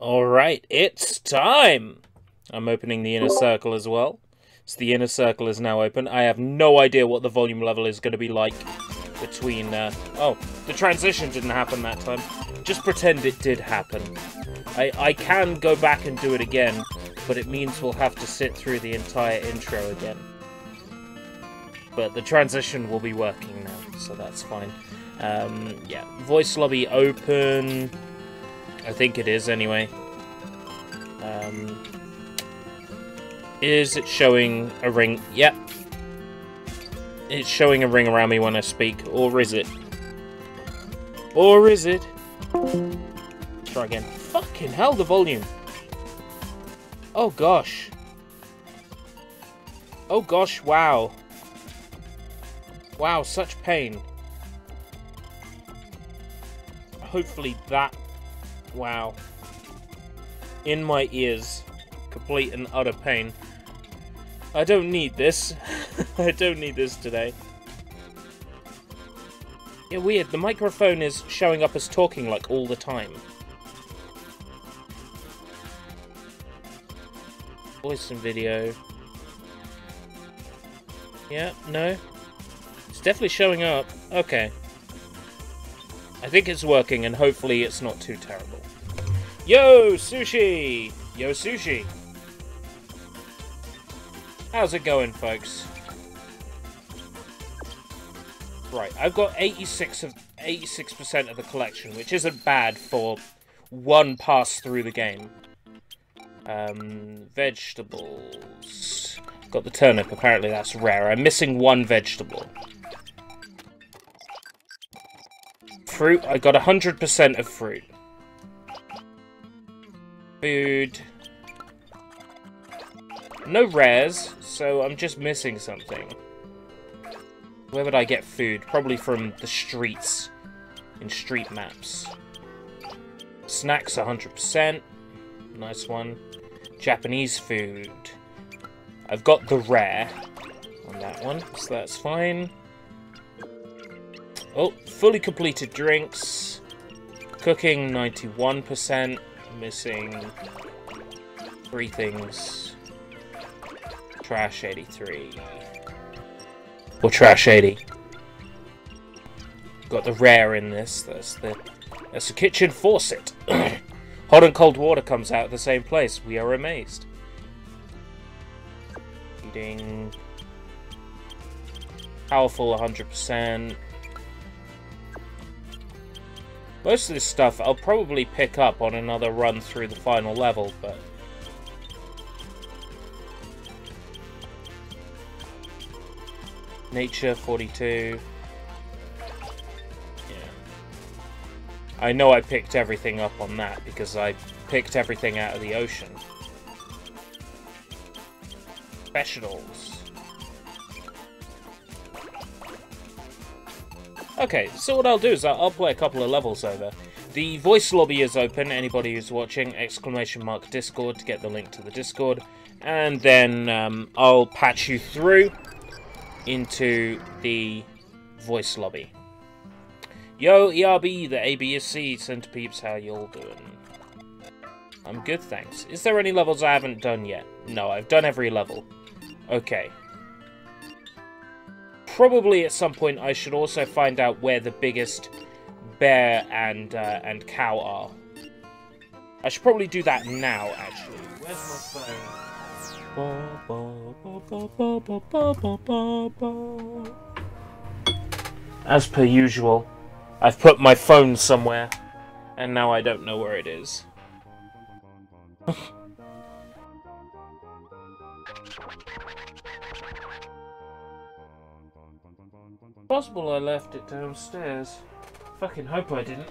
Alright, it's time! I'm opening the inner circle as well. So the inner circle is now open. I have no idea what the volume level is going to be like between... Oh, the transition didn't happen that time. Just pretend it did happen. I can go back and do it again, but it means we'll have to sit through the entire intro again. But the transition will be working now, so that's fine. Yeah, voice lobby open... I think it is, anyway. Is it showing a ring? Yep. It's showing a ring around me when I speak. Or is it? Or is it? Try again. Fucking hell, the volume. Oh, gosh. Oh, gosh, wow. Wow, such pain. Hopefully that... Wow. In my ears. Complete and utter pain. I don't need this. I don't need this today. Yeah, weird. The microphone is showing up as talking like all the time. Voice and video. Yeah, no. It's definitely showing up. Okay. I think it's working, and hopefully it's not too terrible. Yo, Sushi! Yo, Sushi! How's it going, folks? Right, I've got 86% of the collection, which isn't bad for one pass through the game. Vegetables. Got the turnip, apparently that's rare. I'm missing one vegetable. Fruit, I got 100% of fruit. Food. No rares, so I'm just missing something. Where would I get food? Probably from the streets. In street maps. Snacks, 100%. Nice one. Japanese food. I've got the rare on that one, so that's fine. Oh, fully completed drinks. Cooking, 91%. Missing 3 things. Trash, 83. Or trash, 80. Got the rare in this. That's the kitchen faucet. Hot and cold water comes out of the same place. We are amazed. Eating. Powerful, 100%. Most of this stuff I'll probably pick up on another run through the final level, but... Nature, 42. Yeah. I know I picked everything up on that, because I picked everything out of the ocean. Professionals. Okay, so what I'll do is I'll play a couple of levels over. The voice lobby is open, anybody who's watching, ! Discord to get the link to the Discord. And then I'll patch you through into the voice lobby. Yo, ERB, the ABSC, Centerpeeps, how y'all doing? I'm good, thanks. Is there any levels I haven't done yet? No, I've done every level. Okay. Probably at some point I should also find out where the biggest bear and cow are. I should probably do that now, actually. Where's my phone? As per usual, I've put my phone somewhere, and now I don't know where it is. Possible I left it downstairs. Fucking hope I didn't.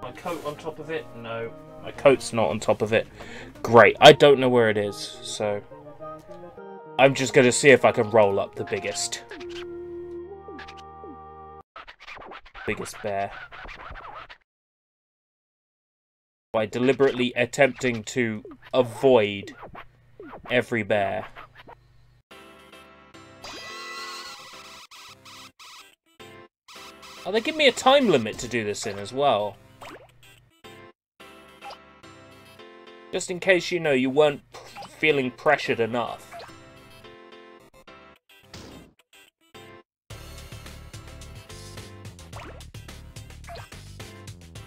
My coat on top of it? No. My coat's not on top of it. Great. I don't know where it is, so... I'm just gonna see if I can roll up the biggest. Biggest bear. By deliberately attempting to avoid every bear. Oh, they give me a time limit to do this in as well. Just in case, you know, you weren't feeling pressured enough.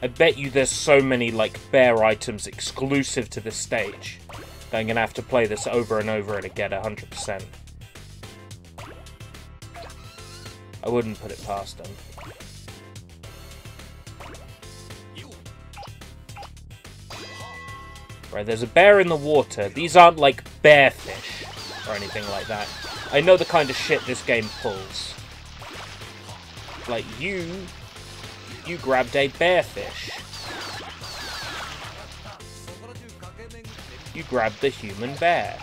I bet you there's so many, like, bear items exclusive to this stage that I'm gonna have to play this over and over to get 100%. I wouldn't put it past them. Right, there's a bear in the water. These aren't, like, bear fish or anything like that. I know the kind of shit this game pulls. Like, you grabbed a bearfish. You grabbed the human bear.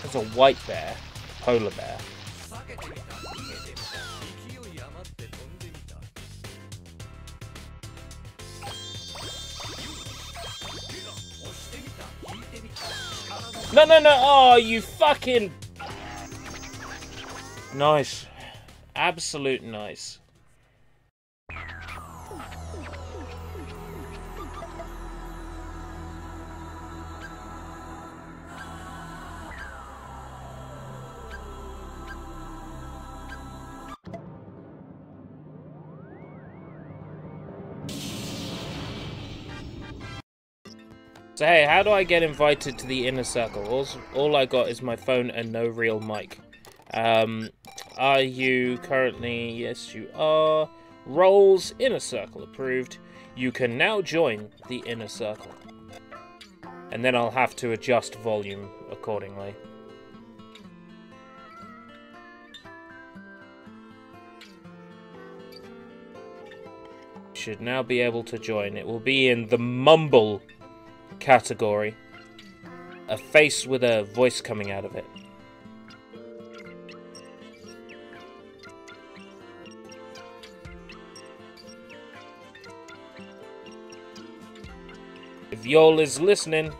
There's a white bear, polar bear. No, no, no! Oh, you fucking... Nice. Absolute nice. So hey, how do I get invited to the inner circle? All I got is my phone and no real mic. Are you currently... Yes, you are. Roles, inner circle approved. You can now join the inner circle. And then I'll have to adjust volume accordingly. Should now be able to join. It will be in the mumble category. A face with a voice coming out of it. If y'all is listening.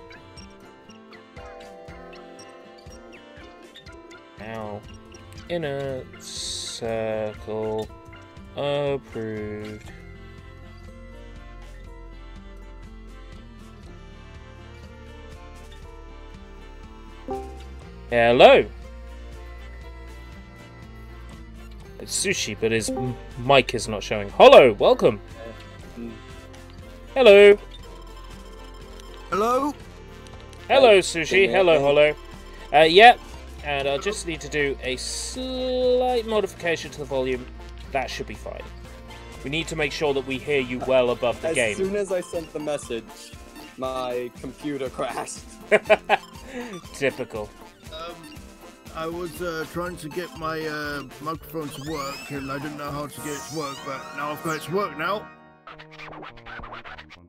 Now, inner circle approved. Hello! It's Sushi, but his mic is not showing. Hello! Welcome! Hello! Hello? Hello, Sushi. Hello, Hollow. Yeah, and I'll just need to do a slight modification to the volume. That should be fine. We need to make sure that we hear you well above the game. As soon as I sent the message, my computer crashed. Typical. I was trying to get my microphone to work, and I didn't know how to get it to work, but now I've got it to work now.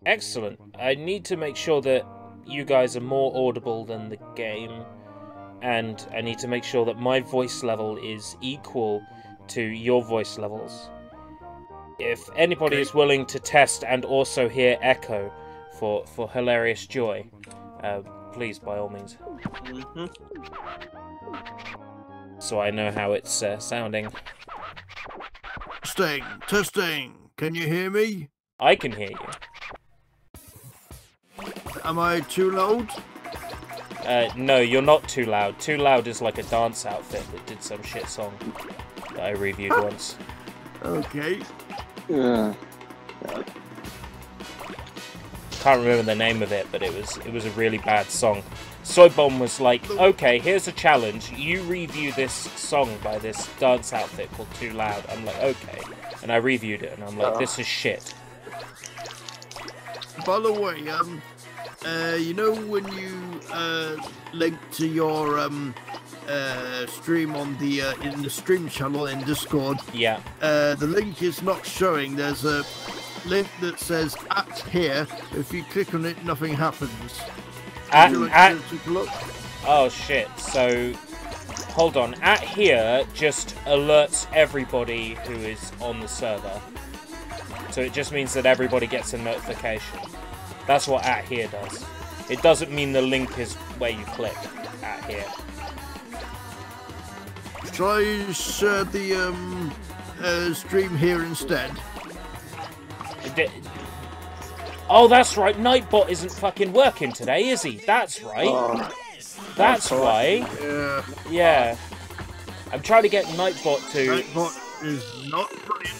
Excellent. I need to make sure that you guys are more audible than the game, and I need to make sure that my voice level is equal to your voice levels. If anybody is willing to test and also hear echo for hilarious joy, please, by all means. So I know how it's sounding. Testing. Can you hear me? I can hear you. Am I too loud? No, you're not too loud. Too loud is like a dance outfit that did some shit song that I reviewed once. Okay. Can't remember the name of it, but it was a really bad song. Soybomb was like, okay, here's a challenge. You review this song by this dance outfit called Too Loud. I'm like, okay. And I reviewed it, and I'm like, this is shit. By the way, you know when you link to your stream on the in the stream channel in Discord? Yeah. The link is not showing. There's a link that says "at here." If you click on it, nothing happens. At take a look? Oh shit! So hold on. At here just alerts everybody who is on the server. So it just means that everybody gets a notification. That's what at here does. It doesn't mean the link is where you click at here. Shall I share the stream here instead? Oh, that's right. Nightbot isn't fucking working today, is he? That's right. Oh, that's why. Yeah. Yeah. I'm trying to get Nightbot to Nightbot is not brilliant.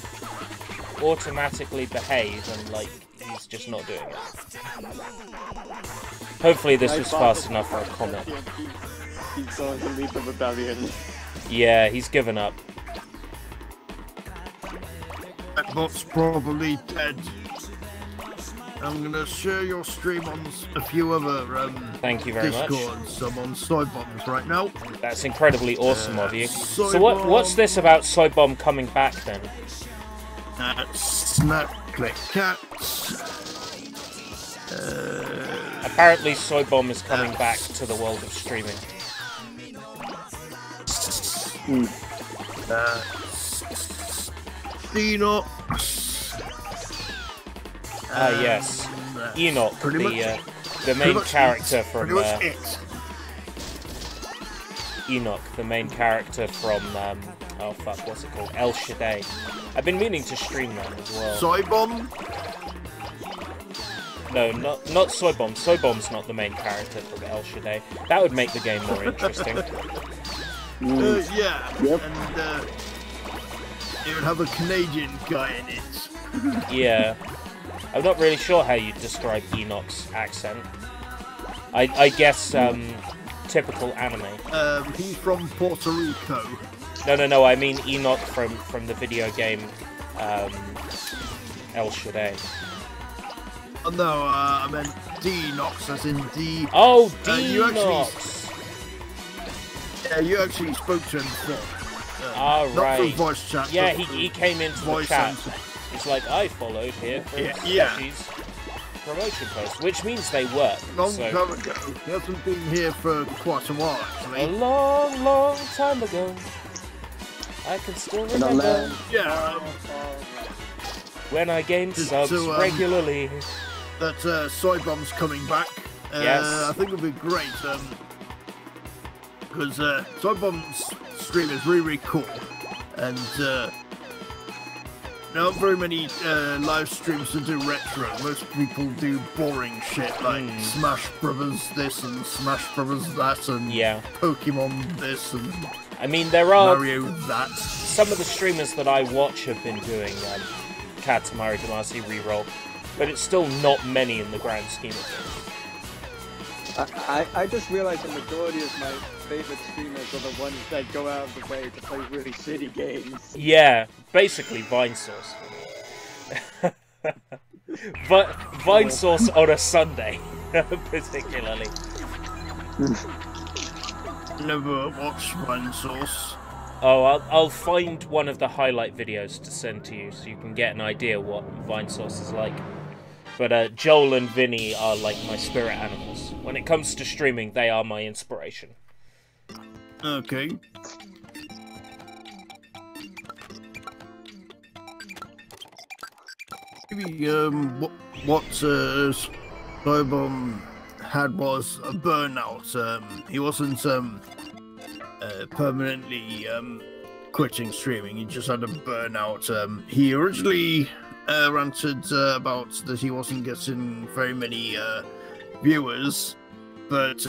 automatically behave, and like he's just not doing it. Hopefully this was fast enough for a comment. He's going to lead the rebellion. Yeah, he's given up. Nightbot's probably dead. I'm gonna share your stream on a few other Thank you very much. Discords. I'm on Soybombs right now. That's incredibly awesome of you. So Soybomb. what's this about Soybomb coming back then? Snap click cats. Apparently Soybomb is coming back to the world of streaming. Enox. Yes. Enoch, pretty the main character from it. Enoch, the main character from oh fuck, what's it called? El Shaddai. I've been meaning to stream that as well. Soybomb? No, not Soybomb. Soybomb's not the main character from El Shaddai. That would make the game more interesting. Yeah. Yep. And it would have a Canadian guy in it. Yeah. I'm not really sure how you'd describe Enoch's accent. I guess typical anime. He's from Puerto Rico. No, I mean Enoch from the video game El Shaddai. Oh, no, I meant D-Nox, as in D... Oh, D-Nox! You actually spoke to him before. Not through right. voice chat. Yeah, he came into the chat. It's like, I followed here for Sketchy's promotion post, which means they work. Long time ago. He hasn't been here for quite a while, actually. A long time ago. I can still remember Yeah. when I gained subs regularly. That Soybomb's coming back. Yes. I think it'll be great. Because Soybomb's stream is really cool. And not very many live streams to do retro. Most people do boring shit like Smash Brothers this and Smash Brothers that and Pokemon this and I mean, there are Mario that. Some of the streamers that I watch have been doing Katamari, Damacy, Reroll, but it's still not many in the grand scheme of things. I just realized the majority of my favorite streamers are the ones that go out of the way to play really shitty games. Yeah, basically Vinesauce. But Vinesauce on a Sunday, particularly. Never watched Vinesauce. Oh, I'll find one of the highlight videos to send to you so you can get an idea what Vinesauce is like. But Joel and Vinny are like my spirit animals. When it comes to streaming, they are my inspiration. Okay. Maybe what Soybomb had was a burnout. He wasn't permanently quitting streaming. He just had a burnout. He originally ranted about that he wasn't getting very many viewers, but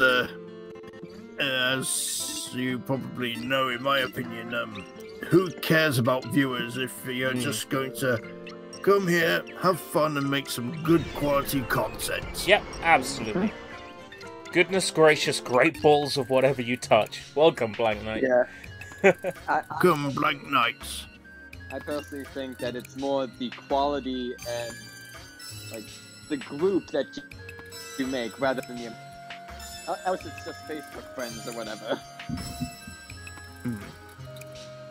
as you probably know, in my opinion, who cares about viewers if you're just going to come here, have fun, and make some good quality content? Yep, absolutely. Goodness gracious, great balls of whatever you touch. Welcome, Blank Knight. Yeah. Welcome, Blank Knights. I personally think that it's more the quality and like the group that you make rather than the else it's just Facebook friends or whatever.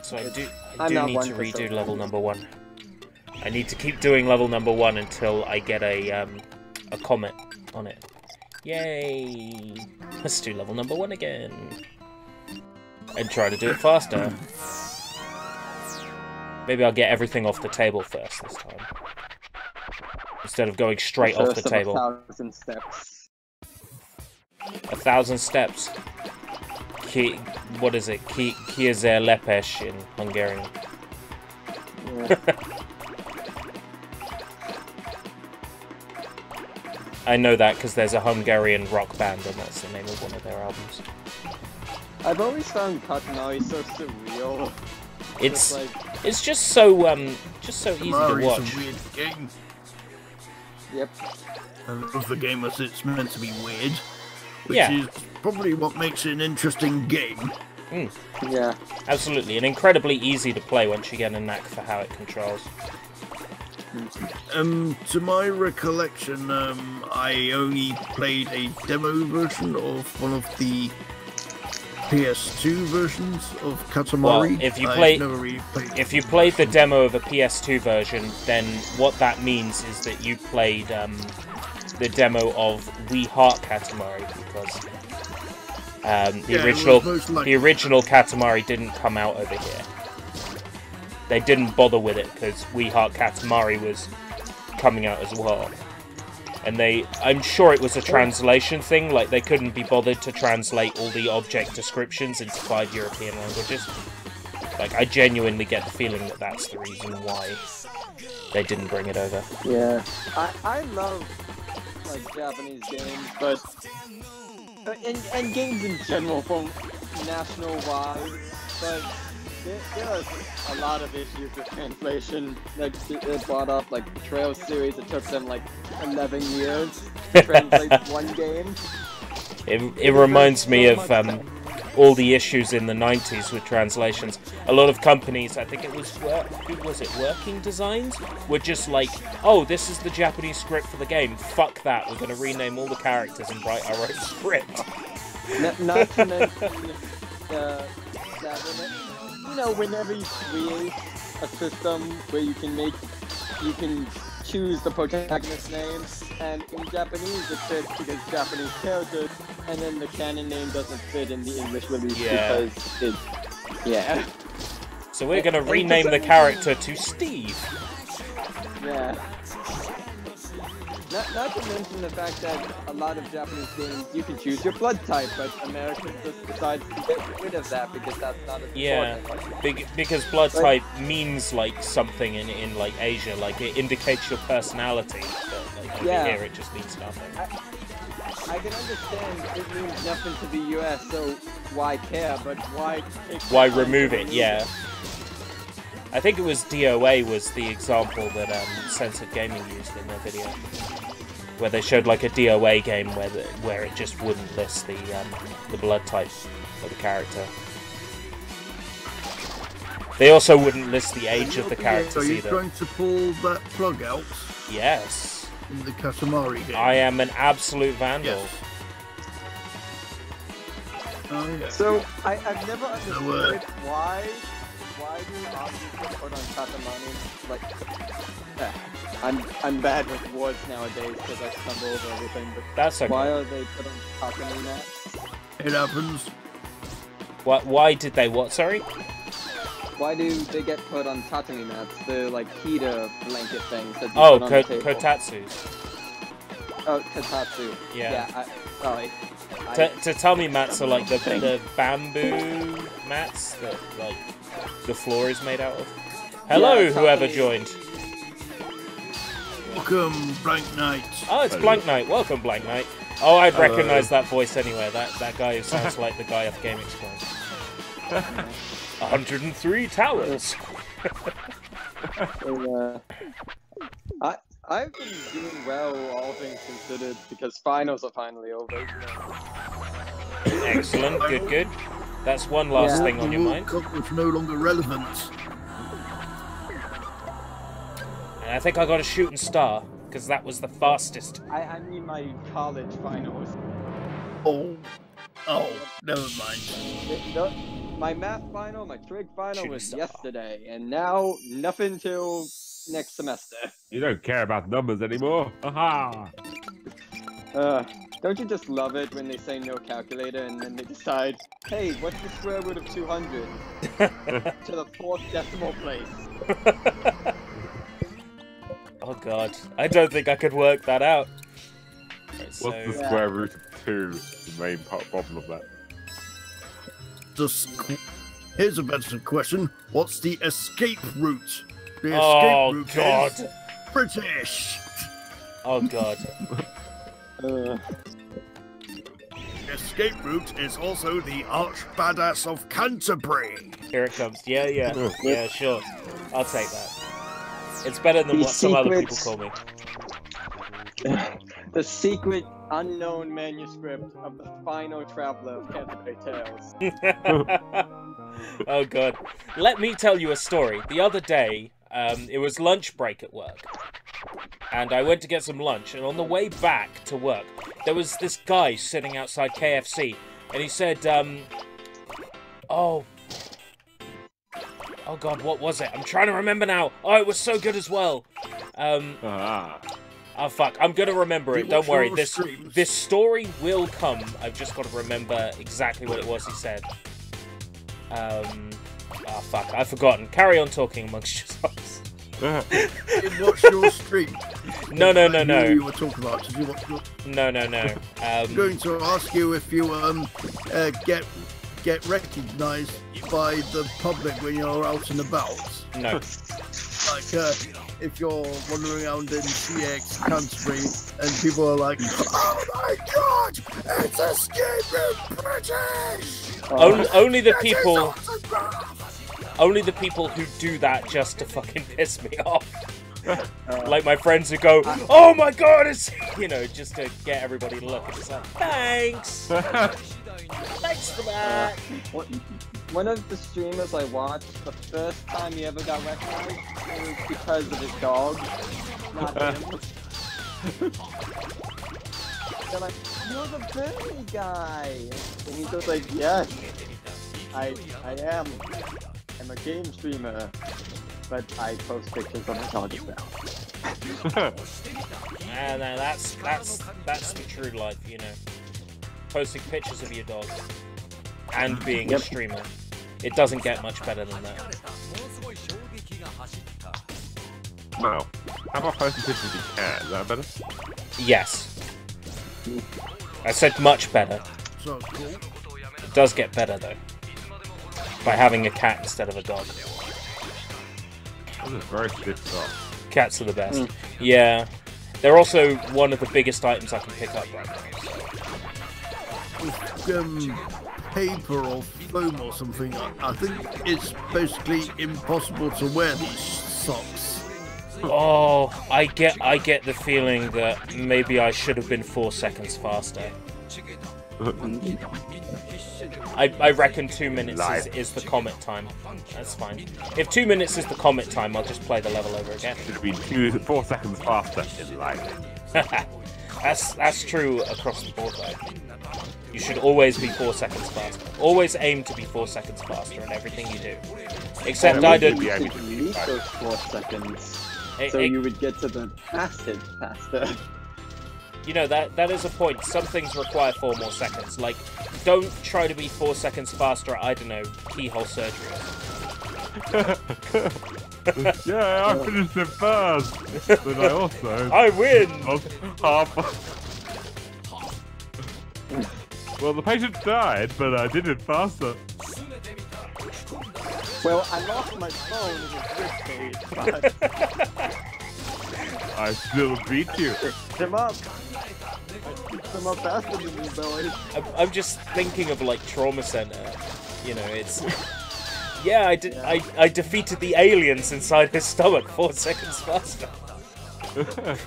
So I do need to redo level number 1. I need to keep doing level number 1 until I get a comment on it. Yay! Let's do level number 1 again. And try to do it faster. Maybe I'll get everything off the table first this time. Instead of going straight off the table. 1,000 steps. 1,000 steps. What is it? Kézer lepes in Hungarian. Yeah. I know that because there's a Hungarian rock band and that's the name of one of their albums. I've always found Katamari so surreal. It's just so easy to watch. It's a weird game. Yep. I love the game as it's meant to be weird, which Yeah. is probably what makes it an interesting game. Mm. Yeah. Absolutely, and incredibly easy to play once you get a knack for how it controls. To my recollection, I only played a demo version of one of the PS2 versions of Katamari. Well, if you played the demo of a PS2 version, then what that means is that you played the demo of We Heart Katamari, because the original Katamari didn't come out over here. They didn't bother with it because We Heart Katamari was coming out as well. And I'm sure it was a translation thing, like they couldn't be bothered to translate all the object descriptions into 5 European languages. Like, I genuinely get the feeling that that's the reason why they didn't bring it over. Yeah. I love, like, Japanese games, but... And games in general from national-wide, but... There are a lot of issues with translation. Like, it brought up, like, the Trail series, it took them, like, 11 years to translate one game. It reminds me of all the issues in the 90s with translations. A lot of companies, I think it was, Working Designs? Were just like, oh, this is the Japanese script for the game, fuck that, we're going to rename all the characters and write our own script. Not to mention, you know, whenever you create a system where you can choose the protagonist's name, and in Japanese it fits because Japanese characters, and then the canon name doesn't fit in the English release because it's, yeah. So we're gonna rename the character to Steve. Yeah. Not to mention the fact that a lot of Japanese games, you can choose your blood type, but Americans just decide to get rid of that because that's not as important. Because blood type means, like, something in like, Asia, like, it indicates your personality, but, like, over here it just means nothing. I can understand it means nothing to the US, so why care, but why remove it, yeah. I think it was DOA was the example that Censored Gaming used in their video, where they showed like a DOA game where it just wouldn't list the blood type of the character. They also wouldn't list the age of the characters either. Are you trying to pull that plug out? Yes. In the Katamari game. I am an absolute vandal. Yes. Oh, yeah. So I've never understood why do objects get put on Katamari? Like, I'm bad with words nowadays because I stumble over everything. But that's okay. Why are they put on Katamari mats? It happens. Why did they what? Sorry. Why do they get put on tatami mats? The like heater blanket things that you put on the table. kotatsus. Oh, kotatsu. Yeah. Sorry. Tatami mats are like the bamboo mats that like the floor is made out of. Hello, whoever joined. Welcome, Blank Knight. Oh, it's Blank Knight. Welcome, Blank Knight. Oh, I'd recognise that voice anywhere. That guy who sounds like the guy off Game Explained. 103 towers. I've been doing well, all things considered, because finals are finally over. Excellent, good. That's one last thing on your mind. The World Cup was no longer relevant. And I think I got a shooting star, because that was the fastest. I mean my college finals. Oh, never mind. My math final, my trig final was yesterday, and now nothing till next semester. You don't care about numbers anymore. Aha! Don't you just love it when they say no calculator and then they decide, hey, what's the square root of 200? To the 4th decimal place. Oh god, I don't think I could work that out. Right, so... What's the square root of 2? The main problem of that. Here's a better question. What's the escape route? The Oh, escape route God. is British. Oh god. Escape route is also the arch badass of Canterbury. Here it comes. Yeah, sure. I'll take that. It's better than what some other people call me. The secret, unknown manuscript of the final traveler of Canterbury Tales. Oh god. Let me tell you a story. The other day, it was lunch break at work. And I went to get some lunch, and on the way back to work, there was this guy sitting outside KFC, and he said, oh god, what was it? I'm trying to remember now. Oh, it was so good as well. Oh fuck, I'm gonna remember it. Don't worry. This story will come. I've just got to remember exactly what it was he said. Oh fuck, I've forgotten. Carry on talking amongst yourselves. Watch your stream. No. You were talking about. Did you watch your... No. I'm going to ask you if you get recognised by the public when you're out and about. No. Like if you're wandering around in CX Canterbury and people are like, "Oh my god, it's escaping British!" Only the people. Only the people who do that just to fucking piss me off. Like my friends who go, "Oh my god, it's," just to get everybody to look. And it's like, thanks. Thanks for that. One of the streamers I watched, the first time he ever got recognized, it was because of his dog, not him. They're like, "You're the Bernie guy," and he's just like, "Yes, I am. I'm a game streamer, but I post pictures of my dog as well." No, that's the true life, Posting pictures of your dog and being a streamer. It doesn't get much better than that. No. How about posting pictures of your cat? Is that better? Yes. I said much better. So cool. It does get better though. By having a cat instead of a dog. This is very stiff stuff. Cats are the best. Yeah. They're also one of the biggest items I can pick up right now. Paper or foam or something. I think it's basically impossible to wear these socks. Oh, I get the feeling that maybe I should have been 4 seconds faster. I reckon 2 minutes is the comet time. That's fine. If 2 minutes is the comet time, I'll just play the level over again. Should have been 4 seconds faster in life. That's true across the board though. You should always be 4 seconds faster. Always aim to be 4 seconds faster in everything you do. Except I don't. You should meet those 4 seconds, so you would get to the passage faster. That is a point. Some things require 4 more seconds. Like, don't try to be 4 seconds faster at, I don't know, keyhole surgery. Yeah, I finished it first. But I also... I win! Well, the patient died, but I did it faster. Well, I lost my phone in the first page, but... I still beat you. Picked him up. I picked him up faster than you, Billy. I'm just thinking of, like, Trauma Center. It's... Yeah, I defeated the aliens inside his stomach 4 seconds faster.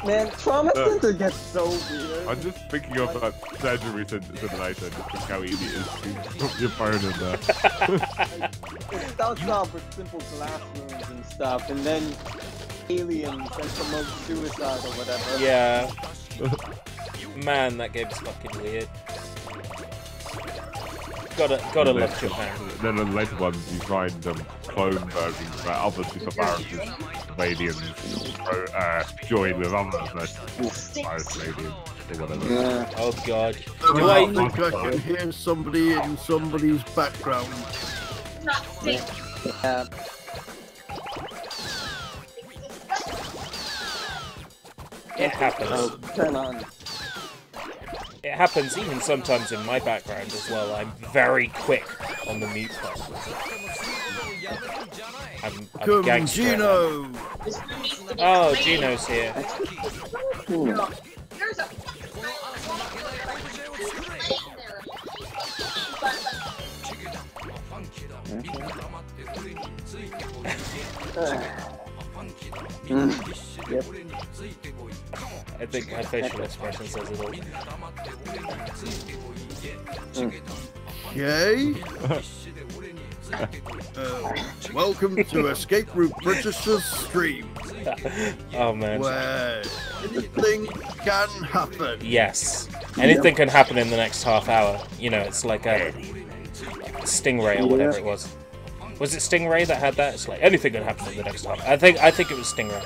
Man, Trauma Center gets so weird. I'm just thinking of that surgery simulator, just think how easy it is to put your phone in there. It starts off with simple glass rooms and stuff, and then aliens that promote suicide or whatever. Yeah. Man, that game's fucking weird. Gotta love Japan. Then in the later ones, you find clone versions where other super viruses Romanians join with others, Irish Canadians or whatever. Yeah. Oh god. Do I- I think I can hear somebody in somebody's background? Yeah. It happens. Oh, turn on. It happens even sometimes in my background as well. I'm very quick on the mute button. I'm Come, gangster. Gino! Oh, Gino's here. Yep. I think my facial expression says it all. Okay. Welcome to Escape Route British's stream, Oh man. where anything can happen. Yes. Anything can happen in the next half hour. You know, it's like a Stingray or whatever it was. Was it Stingray that had that? It's like anything can happen in the next half. I think it was Stingray.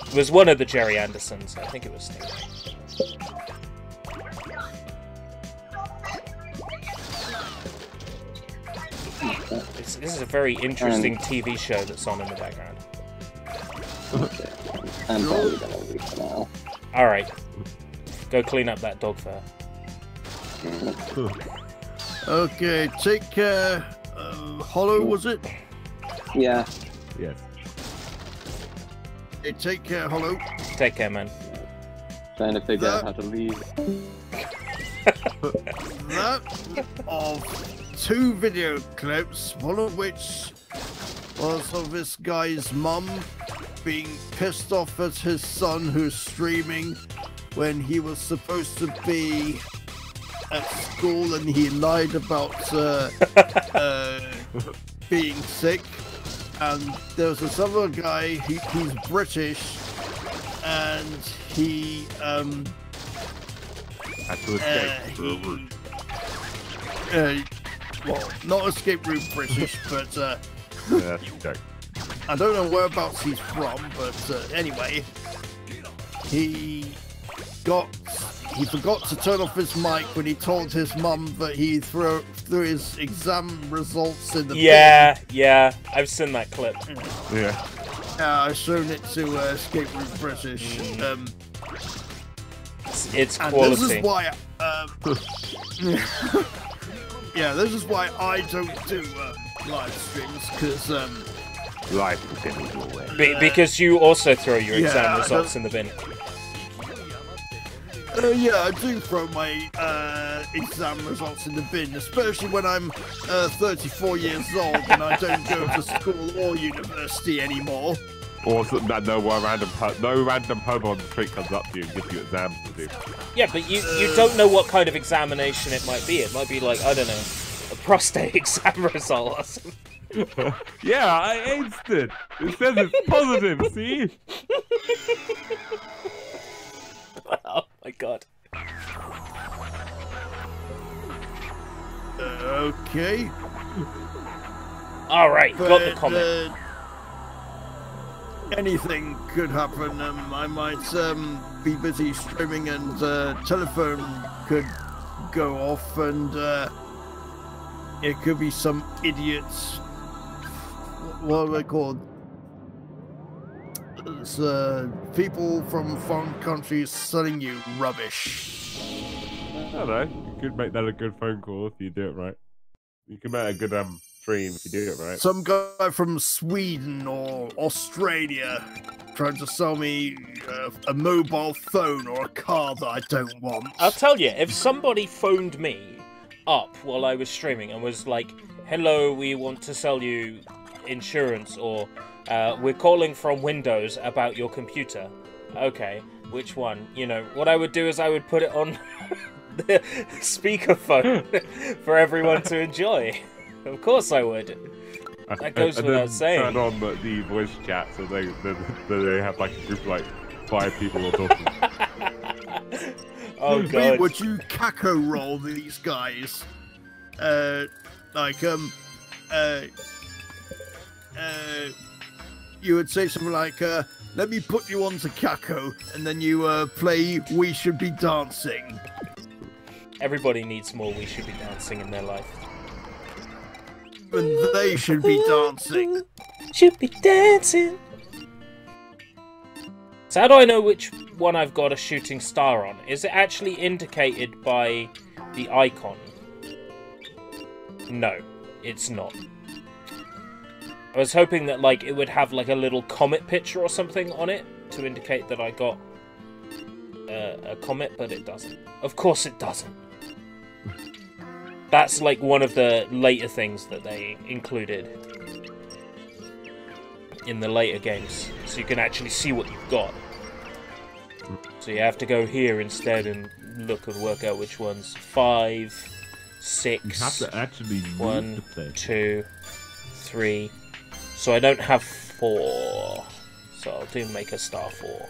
It was one of the Jerry Andersons. I think it was Stingray. This is a very interesting TV show that's on in the background. I'm probably gonna leave now. Alright. Go clean up that dog fur. Okay, take Hollow, was it? Yeah. Yes. Okay, take Hollow. Take care, man. Trying to figure out how to leave. That of 2 video clips, one of which was of this guy's mum being pissed off at his son who's streaming when he was supposed to be at school and he lied about being sick. And there was this other guy, he's British, and he Had to escape through a route. well, not escape route British, but Yeah, that's a joke. I don't know whereabouts he's from, but anyway, he forgot to turn off his mic when he told his mum that he threw his exam results in the Yeah, I've seen that clip. Yeah. I've shown it to Escape Route British. It's And quality. this is why. Yeah, this is why I don't do live streams, because Life will get in your way. Because you also throw your Yeah, exam I results in the bin. yeah, I do throw my exam results in the bin, especially when I'm 34 years old and I don't go to school or university anymore. Or that no random hobo on the street comes up to you and gives you exams to do. Yeah, but you don't know what kind of examination it might be. It might be like, I don't know, a prostate exam result or something. Yeah, I aced it. It says it's positive, see? Oh my god. Okay. Alright, got the But, comment. anything could happen. I might be busy streaming and telephone could go off and it could be some idiots. What are they called? It's, people from foreign countries selling you rubbish. I don't know. You could make that a good phone call if you do it right. You can make a good stream if you do it right. Some guy from Sweden or Australia trying to sell me a mobile phone or a car that I don't want. I'll tell you, if somebody phoned me up while I was streaming and was like, hello, we want to sell you insurance, or we're calling from Windows about your computer. Okay, which one? You know, what I would do is I would put it on the speakerphone for everyone to enjoy. Of course I would. That goes and without then saying. Turn on the voice chat so they have like a group of like 5 people all talking. Oh god. Would you caco roll these guys? you would say something like, let me put you on to Kako, and then you play We Should Be Dancing. Everybody needs more We Should Be Dancing in their life. And they should be dancing. Should be dancing. So how do I know which one I've got a shooting star on? Is it actually indicated by the icon? No, it's not. I was hoping that like it would have like a little comet picture or something on it to indicate that I got a comet, but it doesn't. Of course it doesn't. That's like one of the later things that they included in the later games, so you can actually see what you've got. So you have to go here instead and look and work out which ones. 5, 6. You have to actually 1, 2, 3. So I don't have 4. So I'll do Make a Star 4.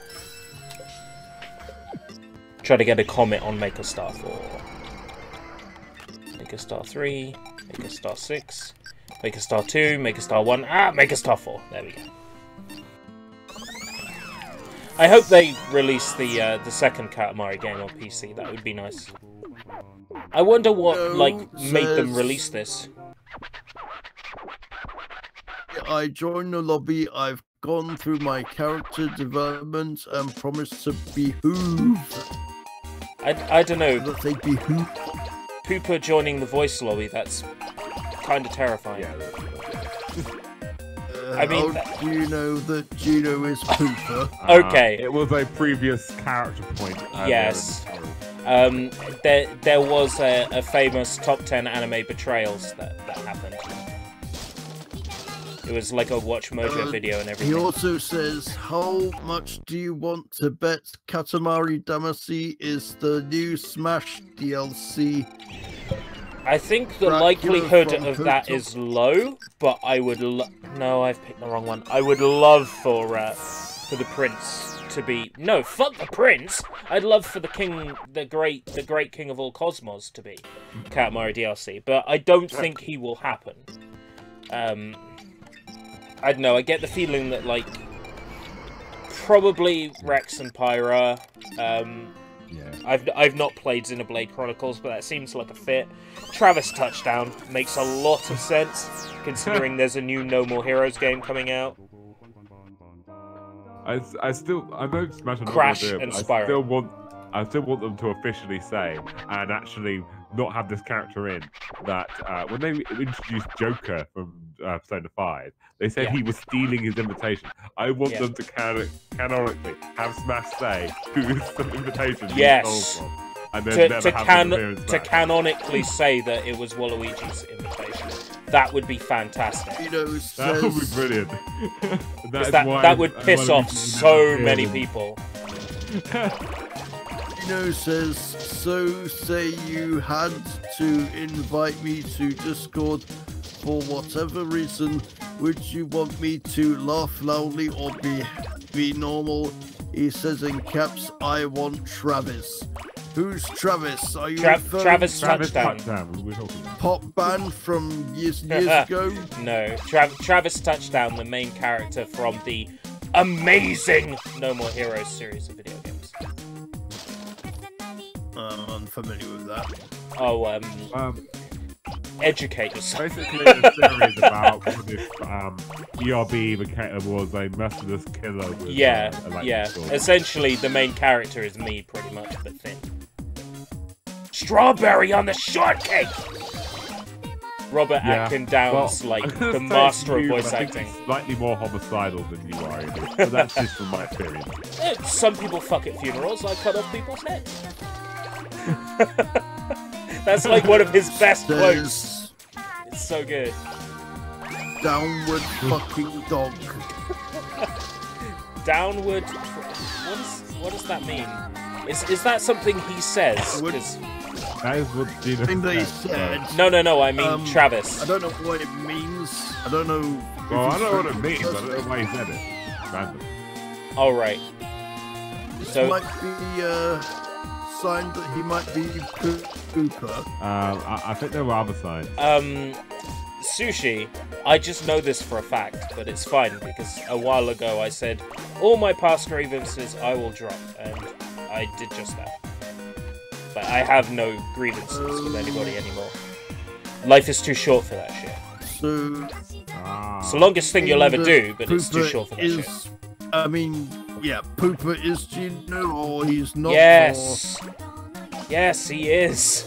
Try to get a comet on Make a Star 4. Make a Star 3. Make a Star 6. Make a Star 2. Make a Star 1. Ah, Make a Star 4. There we go. I hope they release the second Katamari game on PC. That would be nice. I wonder what made them release this. I joined the lobby. I've gone through my character development and promised to behove. I don't know. That they behove. Pooper joining the voice lobby. That's kind of terrifying. I mean, do you know that Gino is Pooper? Okay. It was a previous character point. Yes. There was a famous top 10 anime betrayals that happened. It was like a Watch Mojo video and everything. He also says, how much do you want to bet Katamari Damacy is the new Smash DLC? I think the likelihood of that is low, but I would no, I've picked the wrong one. I would love for the prince to be fuck the prince. I'd love for the king, the great king of all cosmos to be Katamari DLC, but I don't think he will happen. I don't know. I get the feeling that like probably Rex and Pyra. I've not played Xenoblade Chronicles, but that seems like a fit. Travis Touchdown makes a lot of sense, considering there's a new No More Heroes game coming out. I know Smash Crash do it, and Spyro. I still want them to officially say, and actually not have this character in, that when they introduced Joker from Persona 5, they said he was stealing his invitation. I want them to canonically have Smash say whose invitation he stole from. And then to canonically say that it was Waluigi's invitation. That would be fantastic. That would be brilliant. that would piss off so many people. Says, so say you had to invite me to Discord for whatever reason. Would you want me to laugh loudly or be normal? He says in caps, I want Travis. Who's Travis? Are you Travis Touchdown? Pop band from years ago? No, Travis Touchdown, the main character from the amazing No More Heroes series of video games. I'm unfamiliar with that. Oh, educate yourself. Basically, the series about if ERB was a merciless killer with Essentially, the main character is me, pretty much, but thin. Strawberry on the shortcake! Robert Atkin Downs, the master of voice acting. Slightly more homicidal than you are, but that's just from my experience. Some people fuck at funerals. I cut off people's heads. That's like one of his best quotes. It's so good. Downward fucking dog. Downward. What does that mean? Is that something he says? That is what Gino said. No. I mean Travis. I don't know what it means. I don't know. Well, I don't know what it means. I don't know why he said it. Random. All right. This might be sign that he might be Cooper. I think there were other signs. Sushi, I just know this for a fact, but it's fine, because a while ago I said, all my past grievances I will drop, and I did just that. But I have no grievances with anybody anymore. Life is too short for that shit. It's the longest thing you'll ever do, but it's too short for that shit. I mean, yeah, Pooper is Gino, or he's not? Yes! Or... Yes, he is!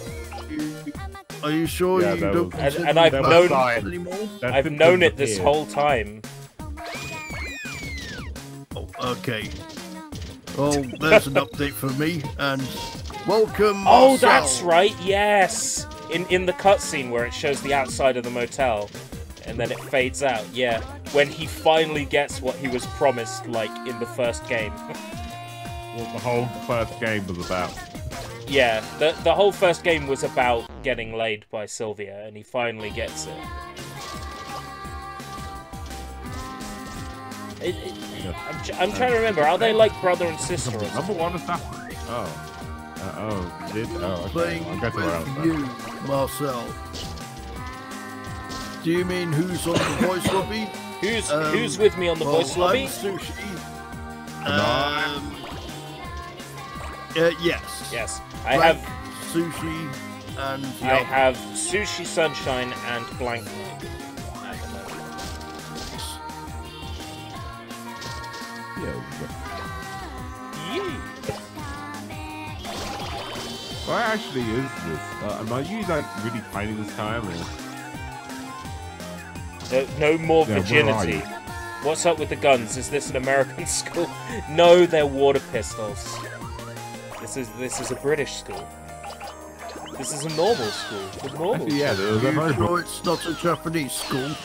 Are you sure you don't and I've known anymore? I've known it this whole time. Oh, okay. Well, there's an update for me, and welcome. Oh, that's right. Yes, in the cutscene where it shows the outside of the motel, and then it fades out. Yeah, when he finally gets what he was promised, like in the first game. What the whole first game was about. Yeah, the whole first game was about getting laid by Sylvia, and he finally gets it. I'm trying to remember. Are they like brother and sister? Or number one assassin. Oh, did playing with you, Marcel. Do you mean who's on the voice lobby? Who's with me on the voice lobby? I'm Sushi. Yes. Yes. I have Sushi and I have Sushi, Sunshine, and Blank Light at the moment. What actually is this? Am I you like really tiny this time? Or... No more virginity. What's up with the guns? Is this an American school? No, they're water pistols. This is a British school. This is a normal school. A normal actually, yeah, sure it's not a Japanese school?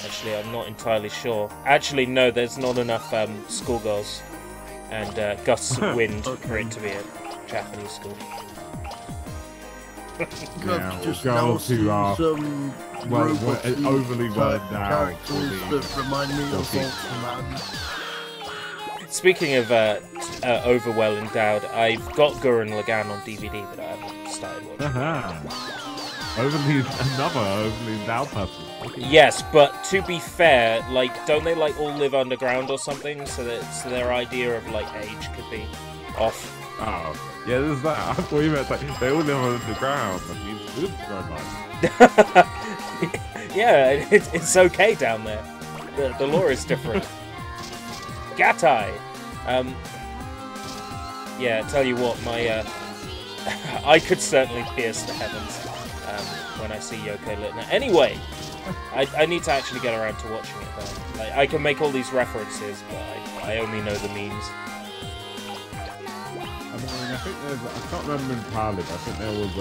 Actually, I'm not entirely sure. Actually, no, there's not enough schoolgirls and gusts of wind for it to be a Japanese school. Yeah, just girls who are overly well endowed characters that remind me of Ultraman. Speaking of over well endowed, I've got Gurren Lagann on DVD, but I haven't started watching. Another overly endowed person. Okay. Yes, but to be fair, like, don't they like all live underground or something? So their idea of like age could be off. Oh, yeah, there's that. I thought you meant like they all live underground. That means it's very nice. Yeah, it's okay down there. The lore is different. Gatai. Yeah, tell you what, my I could certainly pierce the heavens when I see Yoko Litner. Anyway, I need to actually get around to watching it though. Like, I can make all these references, but I only know the memes. I think I can't remember entirely, but I think there was a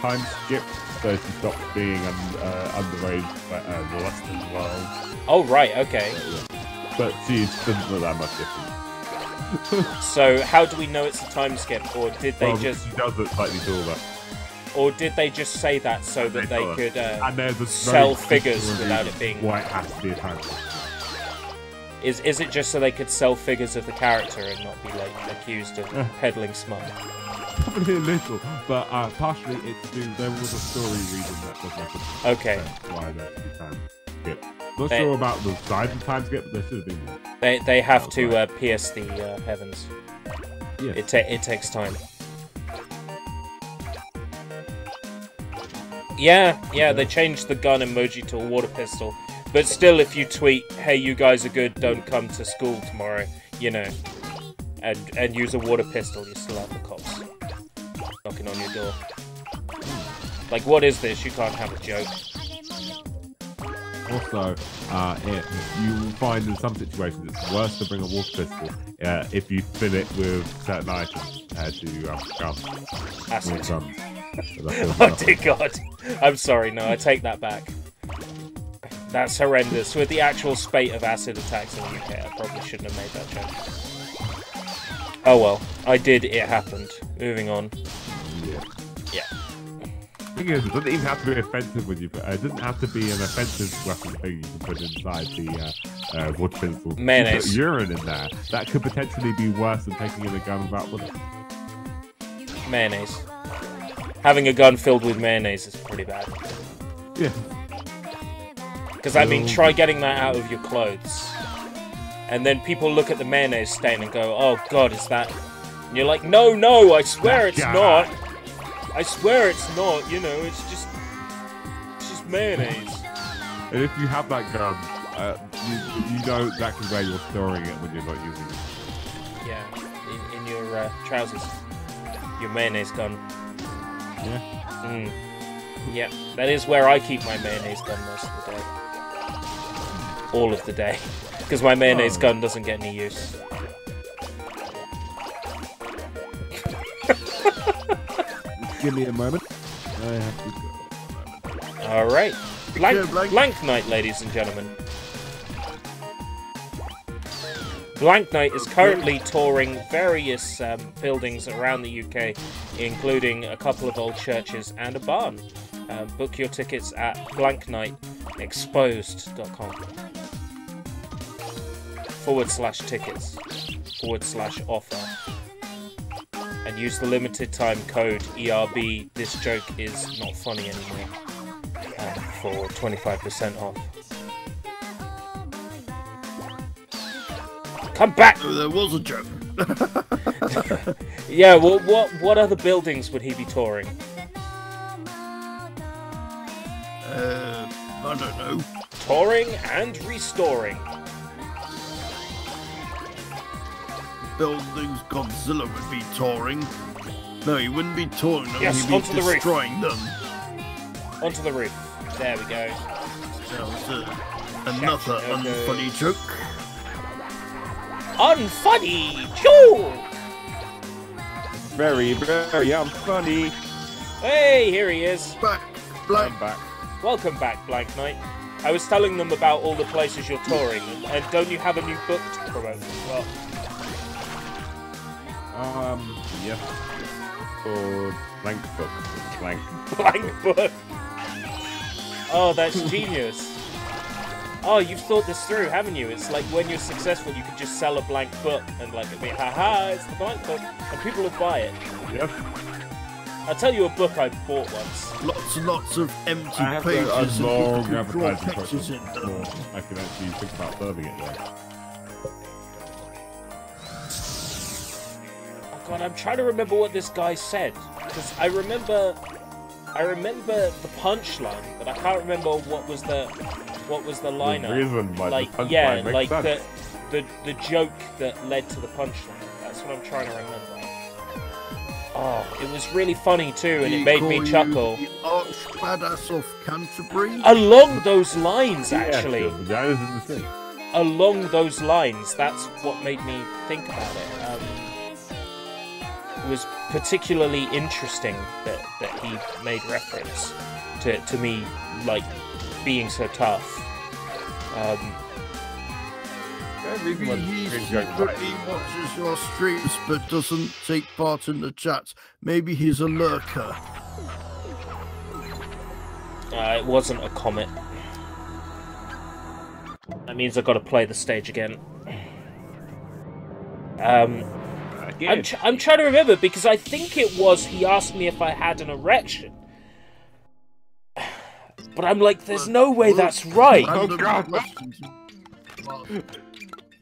time skip so she stopped being underage molested as well. Oh, right, okay. But she doesn't look that much different. So, how do we know it's a time skip, or did they just... She does look slightly taller. Or did they just say that so that they could sell figures without it being... Why it has to be a time skip. Is it just so they could sell figures of the character and not be, like, accused of peddling smut? Probably a little, but partially it's due... There was a story reason that does make it. Okay. Why there should be time skip. Not sure about the size of time skip, but there should have been one. They have to pierce the heavens. Yeah. It takes time. Yeah, they changed the gun emoji to a water pistol. But still, if you tweet, hey, you guys are good, don't come to school tomorrow, you know, and use a water pistol, you still have the cops knocking on your door. Like, what is this? You can't have a joke. Also, you will find in some situations it's worse to bring a water pistol if you fill it with certain items to guns. Acid. Oh dear God. I'm sorry, no, I take that back. That's horrendous. With the actual spate of acid attacks in the UK, I probably shouldn't have made that joke. Oh well, I did, it happened. Moving on. Yeah. The thing is, it doesn't even have to be offensive when you put it doesn't have to be an offensive weapon thing you can put inside the water pistol. Mayonnaise. You put urine in there. That could potentially be worse than taking in a gun without bullets. Mayonnaise. having a gun filled with mayonnaise is pretty bad. Yeah. Because, I mean, try getting that out of your clothes. And then people look at the mayonnaise stain and go, oh god, is that... And you're like, no, no, I swear it's not. I swear it's not, you know, it's just mayonnaise. And if you have that gun, you know exactly where you're storing it when you're not using it. Yeah, in your trousers. Your mayonnaise gun. Yeah. Yeah, that is where I keep my mayonnaise gun most of the day. All of the day. Because my mayonnaise gun doesn't get any use. Give me a moment. I have to go. Alright. Blank Knight, ladies and gentlemen. Blank Knight is currently touring various buildings around the UK, including a couple of old churches and a barn. Book your tickets at blankknightexposed.com/tickets/offer. And use the limited time code ERB, this joke is not funny anymore, for 25% off. Come back! Oh, there was a joke. Yeah, well, what other buildings would he be touring? I don't know. Touring and restoring. Buildings Godzilla would be touring. No, he wouldn't be touring them, Yes, he'd be onto the roof. destroying them. Onto the roof. There we go. That was another unfunny joke. Unfunny joke! Very, very unfunny. Hey, here he is. Back, I'm back. Welcome back, Blank Knight. I was telling them about all the places you're touring, and don't you have a new book to promote as well? Yes. Or blank book. Blank. Blank book. Oh, that's genius. Oh, you've thought this through, haven't you? It's like when you're successful, you can just sell a blank book and like, haha, it's the blank book, and people will buy it. Yep. I'll tell you a book I bought once. Lots and lots of empty I have pages a and long people can draw advertising pictures process in them. before I can actually think about serving it there. Oh god, I'm trying to remember what this guy said, because I remember the punchline, but I can't remember what was the liner. The reason why like, the punchline yeah, makes like sense. the joke that led to the punchline. That's what I'm trying to remember. Oh, it was really funny too, and it made me chuckle. The arch badass of Canterbury. Along those lines, actually. Yeah, that is in the thing. Along those lines, that's what made me think about it. It was particularly interesting that he made reference to me, like, being so tough. Maybe he secretly watches your streams but doesn't take part in the chats. Maybe he's a lurker. It wasn't a comment. That means I've got to play the stage again. I'm trying to remember, because I think it was he asked me if I had an erection. But I'm like, there's no way that's right. Oh god!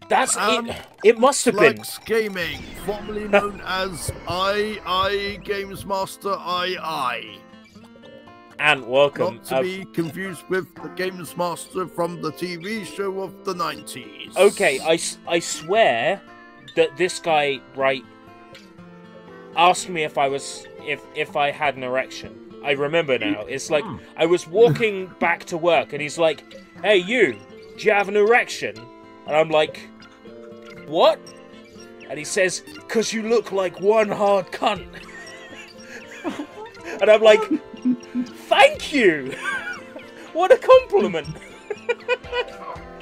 That's it. It must have been. Flex Gaming, formerly known as II Games Master II. And welcome. Not to be confused with the Games Master from the TV show of the 90s. Okay, I swear that this guy, right, asked me if I had an erection. I remember now. It's like I was walking back to work and he's like, "Hey you, do you have an erection?" And I'm like, "What?" And he says, "'Cause you look like one hard cunt." And I'm like, "Thank you." What a compliment.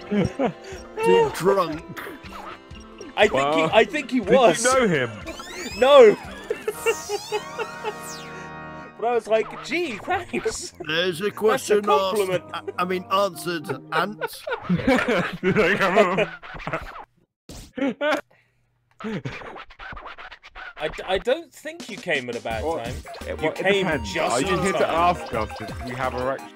Too drunk. I think he was. Did you know him? No. But I was like, gee, thanks. There's a question compliment. answered, Ant. I don't think you came at a bad time. You It came depends. just Are you in here to time. ask us if we have erection?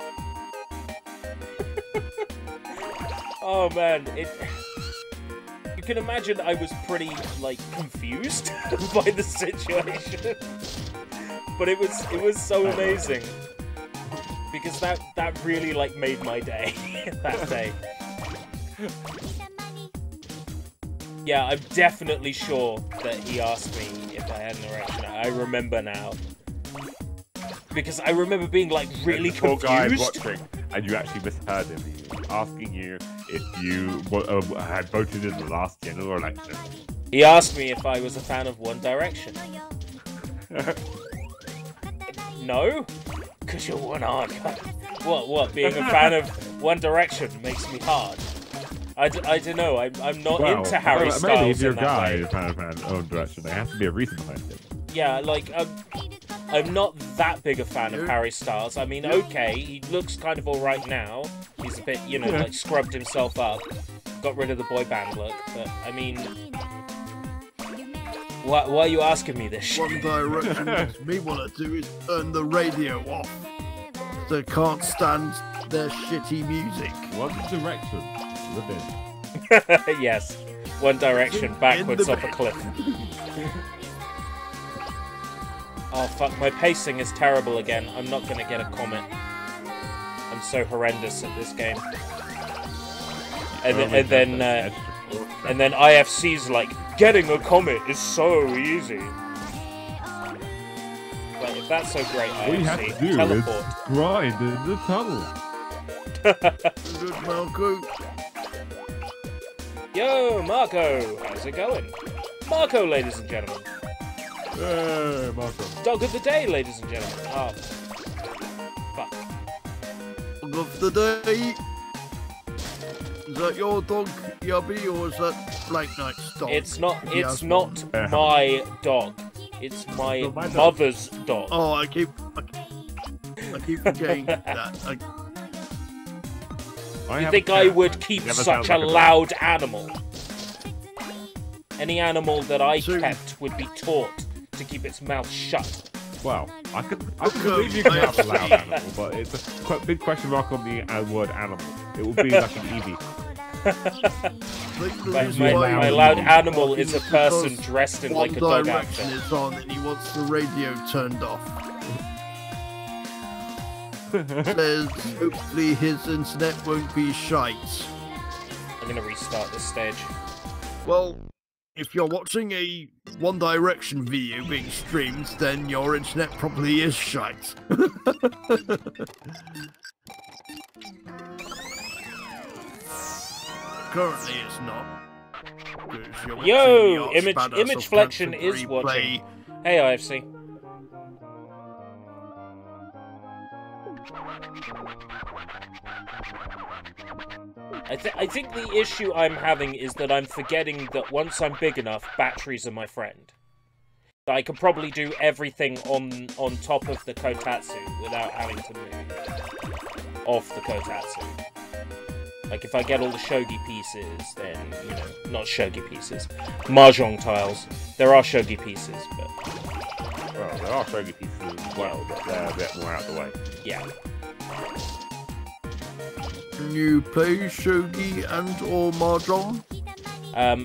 Oh man, you can imagine I was pretty, like, confused by the situation. But it was so amazing. Because that really, like, made my day, that day. Yeah, I'm definitely sure that he asked me if I had an erection. I remember now. Because I remember being, like, really Poor guy is confused. watching, and you actually misheard him. He was asking you if you had voted in the last general election. He asked me if I was a fan of One Direction. No? Because you're one hard guy. What? Being a fan of One Direction makes me hard. I don't know. I'm not into Harry Styles maybe if you're in a that guy way. who's a fan of One Direction, there has to be a reason behind it. Yeah, like, I'm not that big a fan of Harry Styles. I mean, okay, he looks kind of alright now. He's a bit, you know, like, scrubbed himself up. Got rid of the boy band look. But, I mean... Why are you asking me this shit? One Direction makes me want to do is turn the radio off. They can't stand their shitty music. One Direction. Live in. Yes. One Direction, backwards off a cliff. Oh fuck, my pacing is terrible again. I'm not gonna get a comment. I'm so horrendous at this game. And then IFC's like, getting a comet is so easy. Well, if that's so great, All you have to IFC, do teleport. is grind in the tunnel. Good, Marco. Yo, Marco! How's it going? Marco, ladies and gentlemen. Hey, Marco. Dog of the day, ladies and gentlemen. Oh. Fuck. Dog of the day. Is that your dog, Yubby, or is that Black Knight's dog? It's not Yes. my dog. It's my Not my dog. mother's dog. Oh, I keep forgetting that. You think I would keep Never such sounds a like a dog. loud animal? Any animal that I So- kept would be taught to keep its mouth shut. Well, I could Okay, believe you can have a IFC. loud animal, but it's a quite big question mark on the word animal. It would be like an Eevee. My loud animal is a person dressed in like a One dog Direction outfit. is on and he wants the radio turned off. Says hopefully his internet won't be shite. I'm gonna restart this stage. Well, if you're watching a One Direction video being streamed, then your internet probably is shite. Currently it's not. 'Cause you're Yo, watching the Arts Image Badass Flexion Authentic is Replay. watching. Hey, IFC. I think the issue I'm having is that I'm forgetting that once I'm big enough, batteries are my friend. I can probably do everything on top of the kotatsu without having to move off the kotatsu. Like, if I get all the shogi pieces, then, you know, not shogi pieces, mahjong tiles. There are shogi pieces, but... Well, there are shogi pieces as well, but they're a bit more out of the way. yeah. Can you play Shogi and or Mahjong?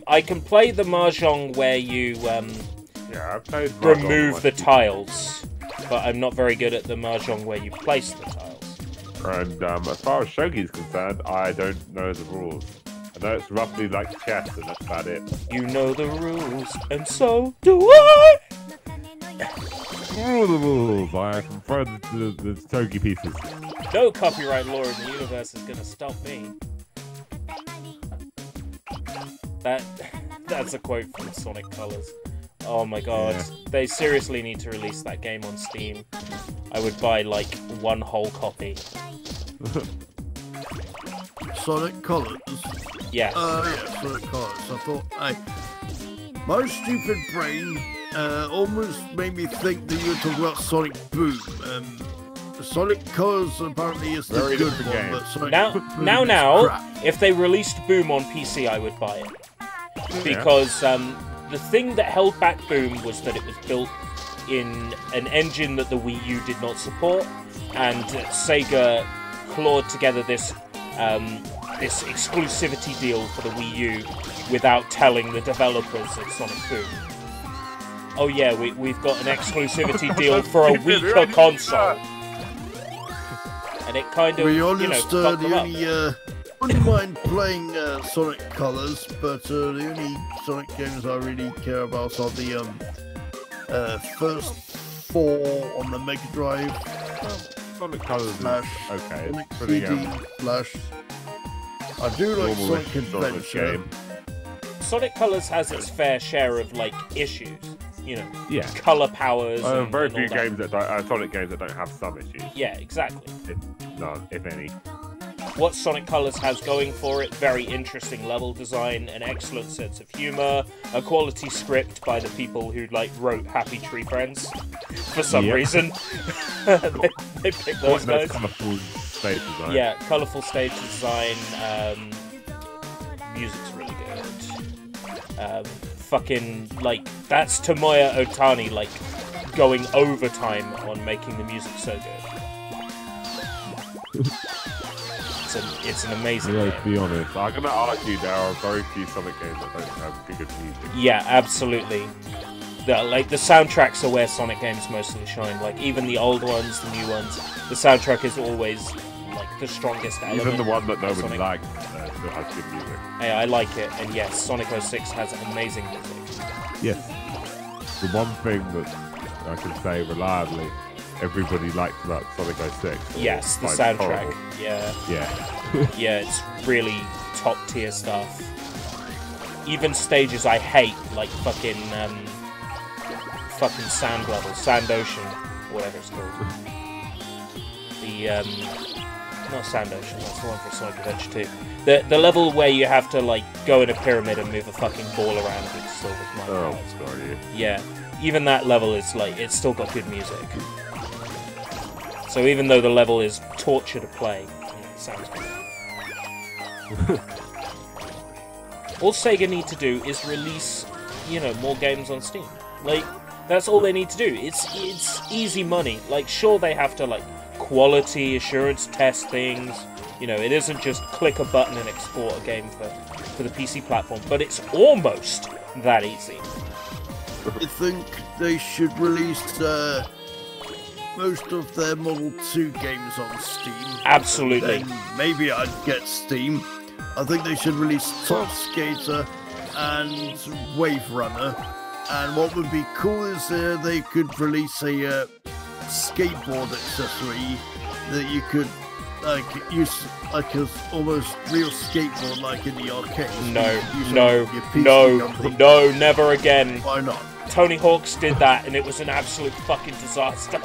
I can play the mahjong where you Yeah, I've played Mahjong remove on the my tiles, but I'm not very good at the mahjong where you place the tiles. And as far as shogi is concerned, I don't know the rules. I know it's roughly like chess, and that's about it. You know the rules, and so do I! All the rules. I can throw the shogi pieces. No copyright law in the universe is gonna stop me. That's a quote from Sonic Colors. Oh my god. Yeah. They seriously need to release that game on Steam. I would buy, like, one whole copy. Sonic Colors? Yes. Yeah, Sonic Colors. I thought, my stupid brain almost made me think that you were talking about Sonic Boom. Sonic Colors apparently is the Very good different one, game. but Sonic Boom Now, is crap. if they released Boom on PC, I would buy it. Because, the thing that held back Boom was that it was built in an engine that the Wii U did not support, and Sega clawed together this this exclusivity deal for the Wii U without telling the developers of Sonic Boom. Oh yeah, we've got an exclusivity deal for a weaker console. And it kind of, fucked them up. Wouldn't mind playing Sonic Colors, but the only Sonic games I really care about are the first 4 on the Mega Drive. Sonic Colors Slash, okay. Sonic Pretty, 3D Slash. I do like Sonic Adventure. Sonic Colors has its fair share of issues. Yeah. Color powers. And, very and few all that. games that don't, Sonic games that don't have some issues. Yeah, exactly. None, if any. What Sonic Colors has going for it, very interesting level design, an excellent sense of humor, a quality script by the people who wrote Happy Tree Friends for some reason. they picked those guys. Colourful stage design. Yeah, colourful stage design. Music's really good. That's Tomoya Otani going overtime on making the music so good. It's an amazing game. To be honest, I'm gonna argue there are very few Sonic games that don't have good music. Yeah, absolutely. The soundtracks are where Sonic games mostly shine. Even the old ones, the new ones, the soundtrack is always the strongest element. Even the one that nobody Sonic. likes still has good music. Hey, I like it, and yes, Sonic 06 has amazing music. Yes. The one thing that I can say reliably everybody likes about Sonic 06. Yes, the soundtrack. Horrible. Yeah. Yeah, it's really top tier stuff. Even stages I hate, like fucking sand level, Sand Ocean, whatever it's called. Not Sand Ocean, that's the one for Sonic Adventure 2. The level where you have to go in a pyramid and move a fucking ball around with silver command. Oh, sorry. Yeah, even that level is it's still got good music. So even though the level is torture to play, it sounds good. All Sega need to do is release, more games on Steam. That's all they need to do. It's easy money. Sure, they have to quality assurance test things. It isn't just click a button and export a game for the PC platform, but it's almost that easy. I think they should release most of their Model 2 games on Steam. Absolutely. Then maybe I'd get Steam. I think they should release Top Skater and Wave Runner. And what would be cool is they could release a skateboard accessory that you could use as almost real skateboard in the arcade. No, never again. Why not? Tony Hawk's did that and it was an absolute fucking disaster.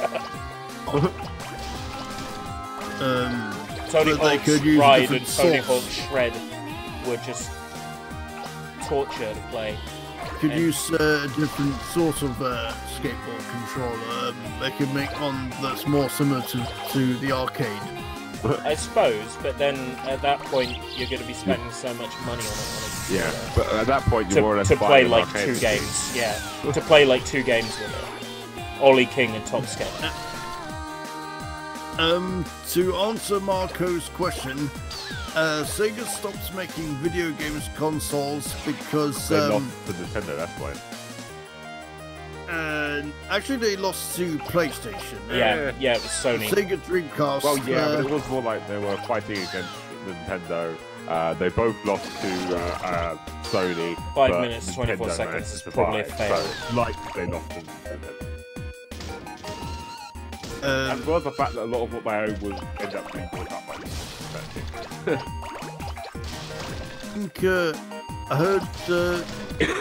Tony Hawk's Ride and Tony Hawk's Shred were just torture to play. Could use a different sort of skateboard controller. They could make one that's more similar to the arcade. I suppose, but then at that point you're going to be spending so much money on it. Yeah, but at that point you're more or less to play buying two games. Yeah, to play 2 games with it. Ollie King and Top Skate. To answer Marco's question, Sega stopped making video games consoles because they lost to Nintendo. That's why. Actually, they lost to PlayStation. Yeah, it was Sony. Sega Dreamcast. Well, yeah, but it was more like they were fighting against Nintendo. They both lost to Sony. 5 minutes, 24 seconds is probably a fail. So, they lost to Nintendo. As well as the fact that a lot of what they own was end up being bought up by Nintendo. I think I heard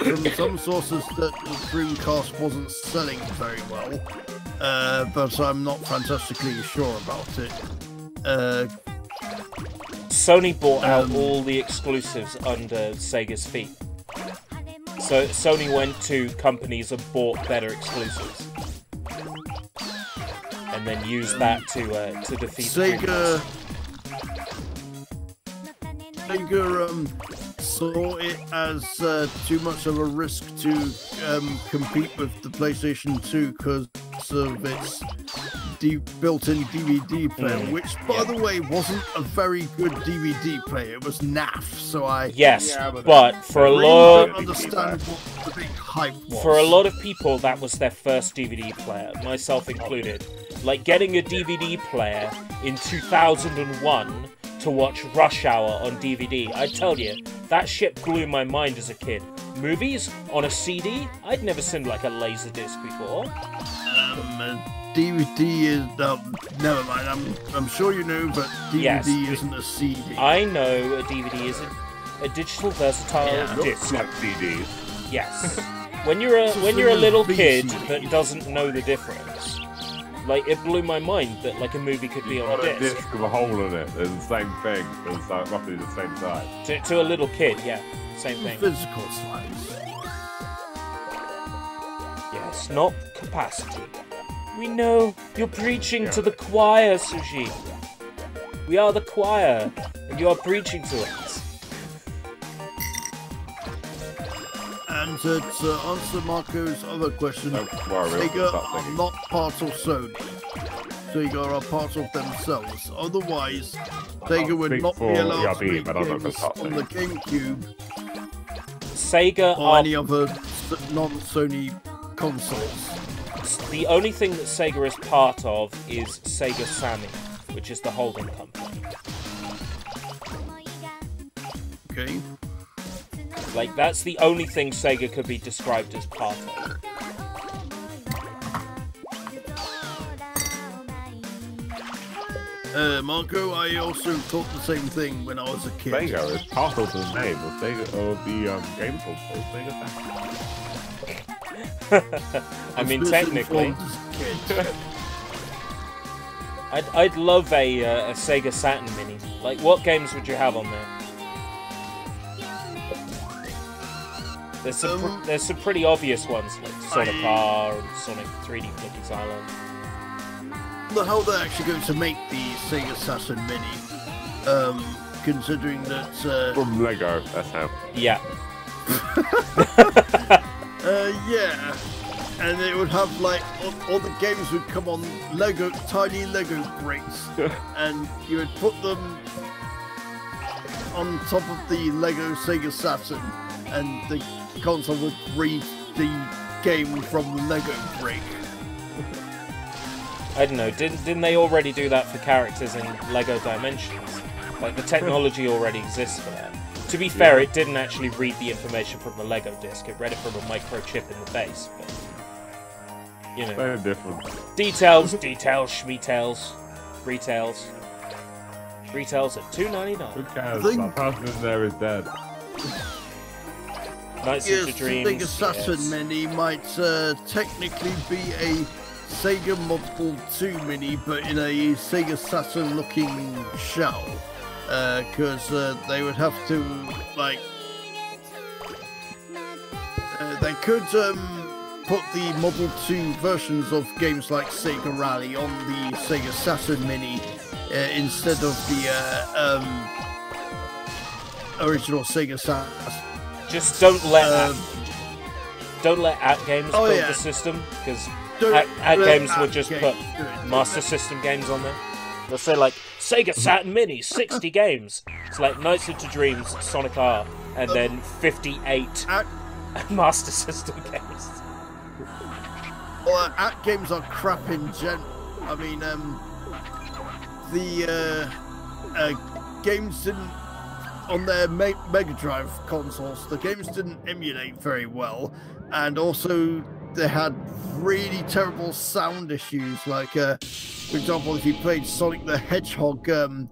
from some sources that the Dreamcast wasn't selling very well, but I'm not fantastically sure about it. Sony bought out all the exclusives under Sega's feet. So Sony went to companies and bought better exclusives. And then used that to defeat Sega saw it as too much of a risk to compete with the PlayStation 2 because of its built-in DVD player, which, by the way, wasn't a very good DVD player. It was naff. So but for a lot, understand what the big hype was. For a lot of people, that was their first DVD player, myself included. Like getting a DVD player in 2001 to watch Rush Hour on DVD. I tell you, that shit blew my mind as a kid. Movies on a CD? I'd never seen like a Laserdisc before. DVD is never mind. I'm sure you know, but DVD isn't a CD. I know a DVD is a digital versatile disc. Like CDs. Yes. When you're a little kid that doesn't know the difference, like it blew my mind that like a movie could be on a disc. With a hole in it. It's the same thing. It's like roughly the same size. To a little kid, yeah, same thing. Physical size. Yes, not capacity. We know you're preaching to the choir, Sushi. We are the choir, and you are preaching to us. And to answer Marco's other question, Sega are not part of Sony. Sega are part of themselves. Otherwise, Sega would not be allowed to make games on the GameCube Sega or any other non-Sony consoles. The only thing that Sega is part of is Sega Sammy, which is the holding company. Okay. Like, that's the only thing Sega could be described as part of. Marco, I also thought the same thing when I was a kid. Sega is part of the name of Sega, of the game console, Sega Sammy. I mean, technically, I'd love a Sega Saturn Mini. Like, what games would you have on there? There's some pretty obvious ones, like Sonic R and Sonic 3D Flicky's Island. How they're actually going to make the Sega Saturn Mini, considering that... From Lego, that's how. Yeah. Yeah. And it would have, like, all the games would come on tiny Lego bricks, and you would put them on top of the Lego Sega Saturn, and the console would read the game from the Lego brick. I don't know, didn't they already do that for characters in Lego Dimensions? Like, the technology already exists for that. To be fair, it didn't actually read the information from the Lego disc, it read it from a microchip in the base, but... You know. They're different. Details, schmetails, retails. Retails at $2.99. Who cares? That person in there is dead. Nights into Dreams. Sega Saturn Mini might technically be a Sega Model 2 Mini, but in a Sega Saturn looking shell. Because they would have to, like... they could put the Model 2 versions of games like Sega Rally on the Sega Saturn Mini instead of the original Sega Saturn. Just don't let At Games build the system, because At Games would just put Master System games on there. They'll say like Sega Saturn Mini, 60 games. It's like Nights into Dreams, Sonic R, and then 58 Master System games. Well, At Games are crap in general. I mean, the games didn't, on their Mega Drive consoles, the games didn't emulate very well, and also they had really terrible sound issues. Like, for example, if you played Sonic the Hedgehog, the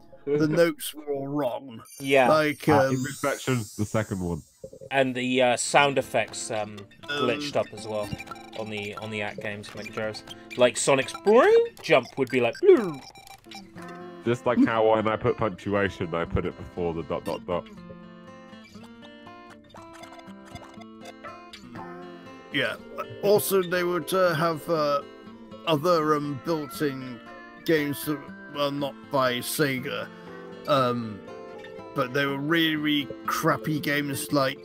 notes were all wrong. Yeah. Like, Reflection, the second one. And the sound effects glitched up as well on the At Games Mega Drives. Like Sonic's jump would be like. Just like how when I put punctuation, I put it before the ... Yeah. Also, they would have other built-in games that were not by Sega. but they were really, really crappy games like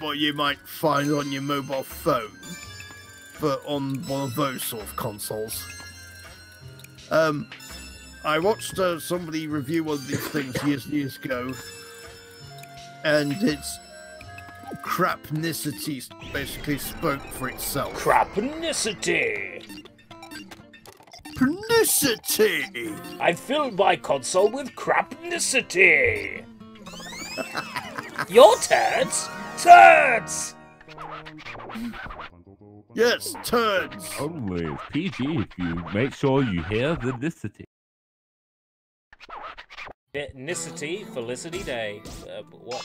what you might find on your mobile phone, but on one of those sort of consoles. I watched somebody review one of these things years ago, and its crapnicity basically spoke for itself. Crapnicity! Crapnicity! I filled my console with crapnicity! Your turds? Turds! Yes, turds! Only it's PG if you make sure you hear the nicity. Nicity, Felicity Day. What?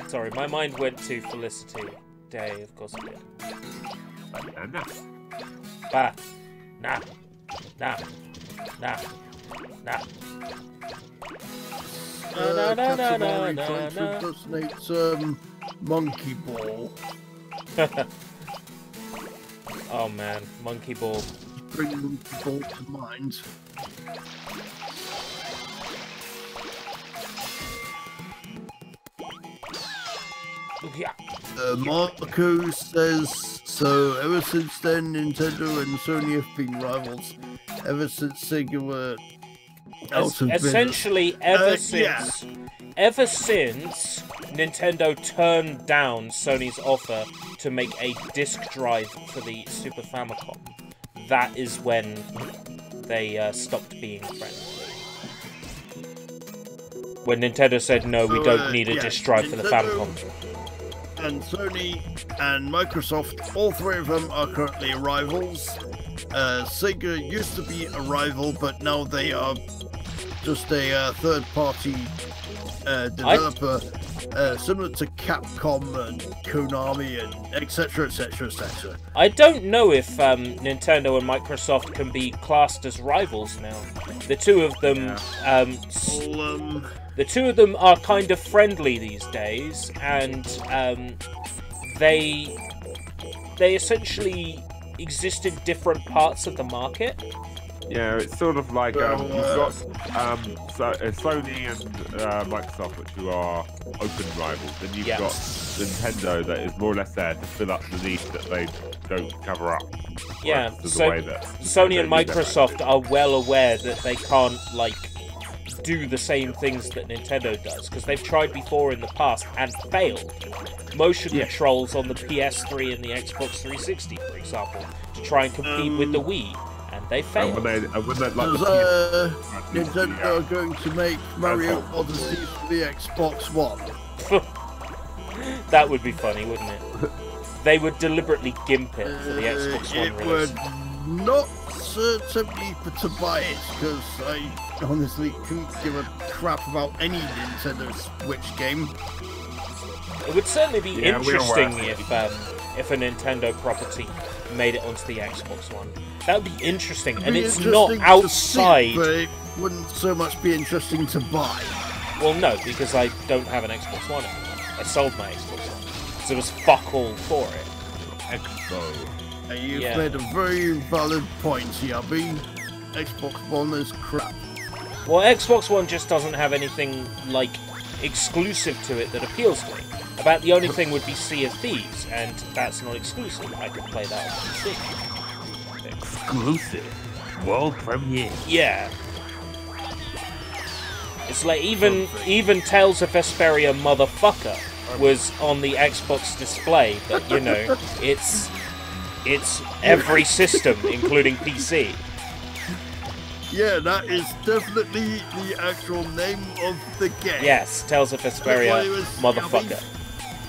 Sorry, my mind went to Felicity Day, of course it did. Bah. Nah. Nah. Nah. Nah. Katamari trying to impersonate Monkey Ball. Oh man, Monkey Ball. Bring Monkey Ball to mind. Yeah. Marco says, so ever since then, Nintendo and Sony have been rivals. Ever since Sega were out of essentially, business. ever since Nintendo turned down Sony's offer to make a disc drive for the Super Famicom, that is when they stopped being friends. When Nintendo said, no, we don't need a disc drive for the Famicom. And Sony and Microsoft, all three of them are currently rivals. Sega used to be a rival, but now they are just a third-party developer, similar to Capcom and Konami and etc, etc, etc. I don't know if Nintendo and Microsoft can be classed as rivals now. The two of them, the two of them are kind of friendly these days, and they essentially exist in different parts of the market. Yeah, it's sort of like you've got Sony and Microsoft, which are open rivals, and you've got Nintendo that is more or less there to fill up the niche that they don't cover up. Yeah, so Sony and Microsoft are well aware that they can't do the same things that Nintendo does, because they've tried before in the past and failed. Motion controls on the PS3 and the Xbox 360, for example, to try and compete with the Wii. And they failed. Nintendo are going to make Mario Odyssey for the Xbox One. That would be funny, wouldn't it? They would deliberately gimp it for the Xbox One release. It would not tempt me to buy it, because I honestly couldn't give a crap about any Nintendo Switch game. It would certainly be interesting if a Nintendo property made it onto the Xbox One. That would be interesting, and it's not outside. But it wouldn't so much be interesting to buy. Well, no, because I don't have an Xbox One anymore. I sold my Xbox One, so there was fuck all for it. You've made a very valid point, Yabby. Xbox One is crap. Well, Xbox One just doesn't have anything exclusive to it that appeals to me. About the only thing would be Sea of Thieves, and that's not exclusive. I could play that on PC. Exclusive? World premiere? Yeah. It's like even Tales of Vesperia Motherfucker was on the Xbox display, but you know, it's every system, including PC. Yeah, that is definitely the actual name of the game. Yes, Tales of Vesperia Motherfucker.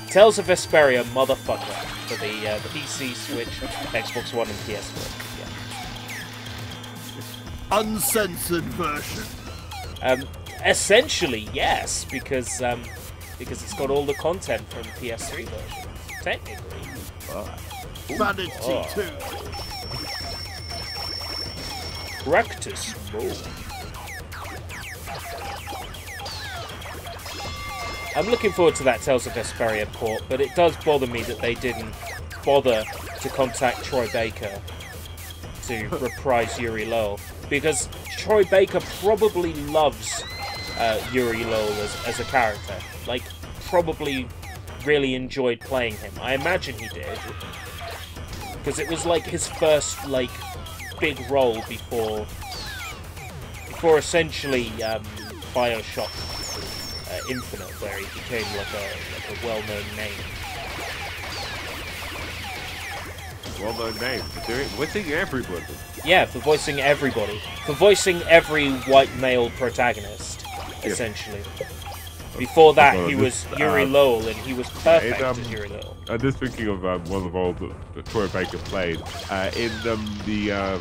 Tales of Vesperia Motherfucker for the PC, Switch, Xbox One, and PS4. Yeah. Uncensored version. Essentially, yes, because it's got all the content from the PS3 version. Technically. Vanity 2. Practice mode. I'm looking forward to that Tales of Vesperia port, but it does bother me that they didn't bother to contact Troy Baker to reprise Yuri Lowell, because Troy Baker probably loves Yuri Lowell as a character. Like, probably really enjoyed playing him. I imagine he did. Because it was like his first, like, big role before essentially Bioshock Infinite, where he became like a well-known name. Well-known name. Voicing everybody. Yeah, for voicing everybody. For voicing every white male protagonist, essentially. Before that, he was Yuri Lowell, and he was perfect as Yuri Lowell. I'm just thinking of one of the roles that Troy Baker played in the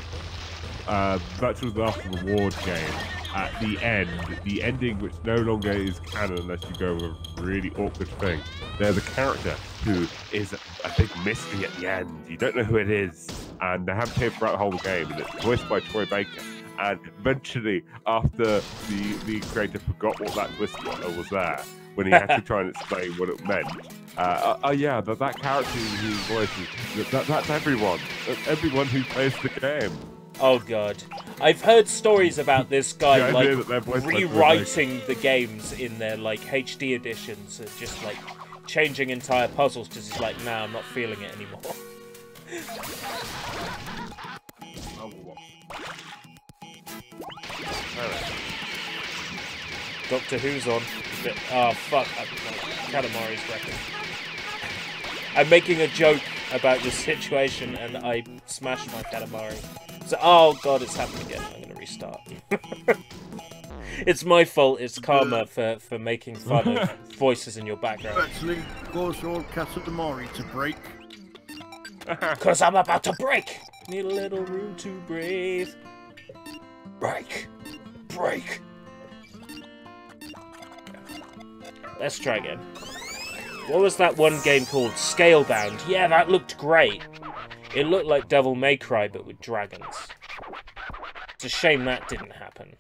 Virtual Disaster Reward game. At the ending, which no longer is canon unless you go with a really awkward thing. There's a character who is a big mystery at the end. You don't know who it is, and they haven't told throughout the whole game, and it's voiced by Troy Baker. And eventually, after the creator forgot what that twist was there, when he had to try and explain what it meant, that character who voices, that's everyone. That's everyone who plays the game. Oh god. I've heard stories about this guy, rewriting the games in their, like, HD editions, and just, like, changing entire puzzles, because he's like, nah, I'm not feeling it anymore. Doctor Who's on. Oh, fuck. Katamari's record. I'm making a joke about this situation, and I smashed my Katamari. So, oh god, it's happened again. I'm gonna restart. It's my fault. It's karma for making fun of voices in your background. Actually, cause your Katamari to break. Cause I'm about to break. Need a little room to breathe. Break. Break. Let's try again. What was that one game called? Scalebound. Yeah, that looked great. It looked like Devil May Cry, but with dragons. It's a shame that didn't happen.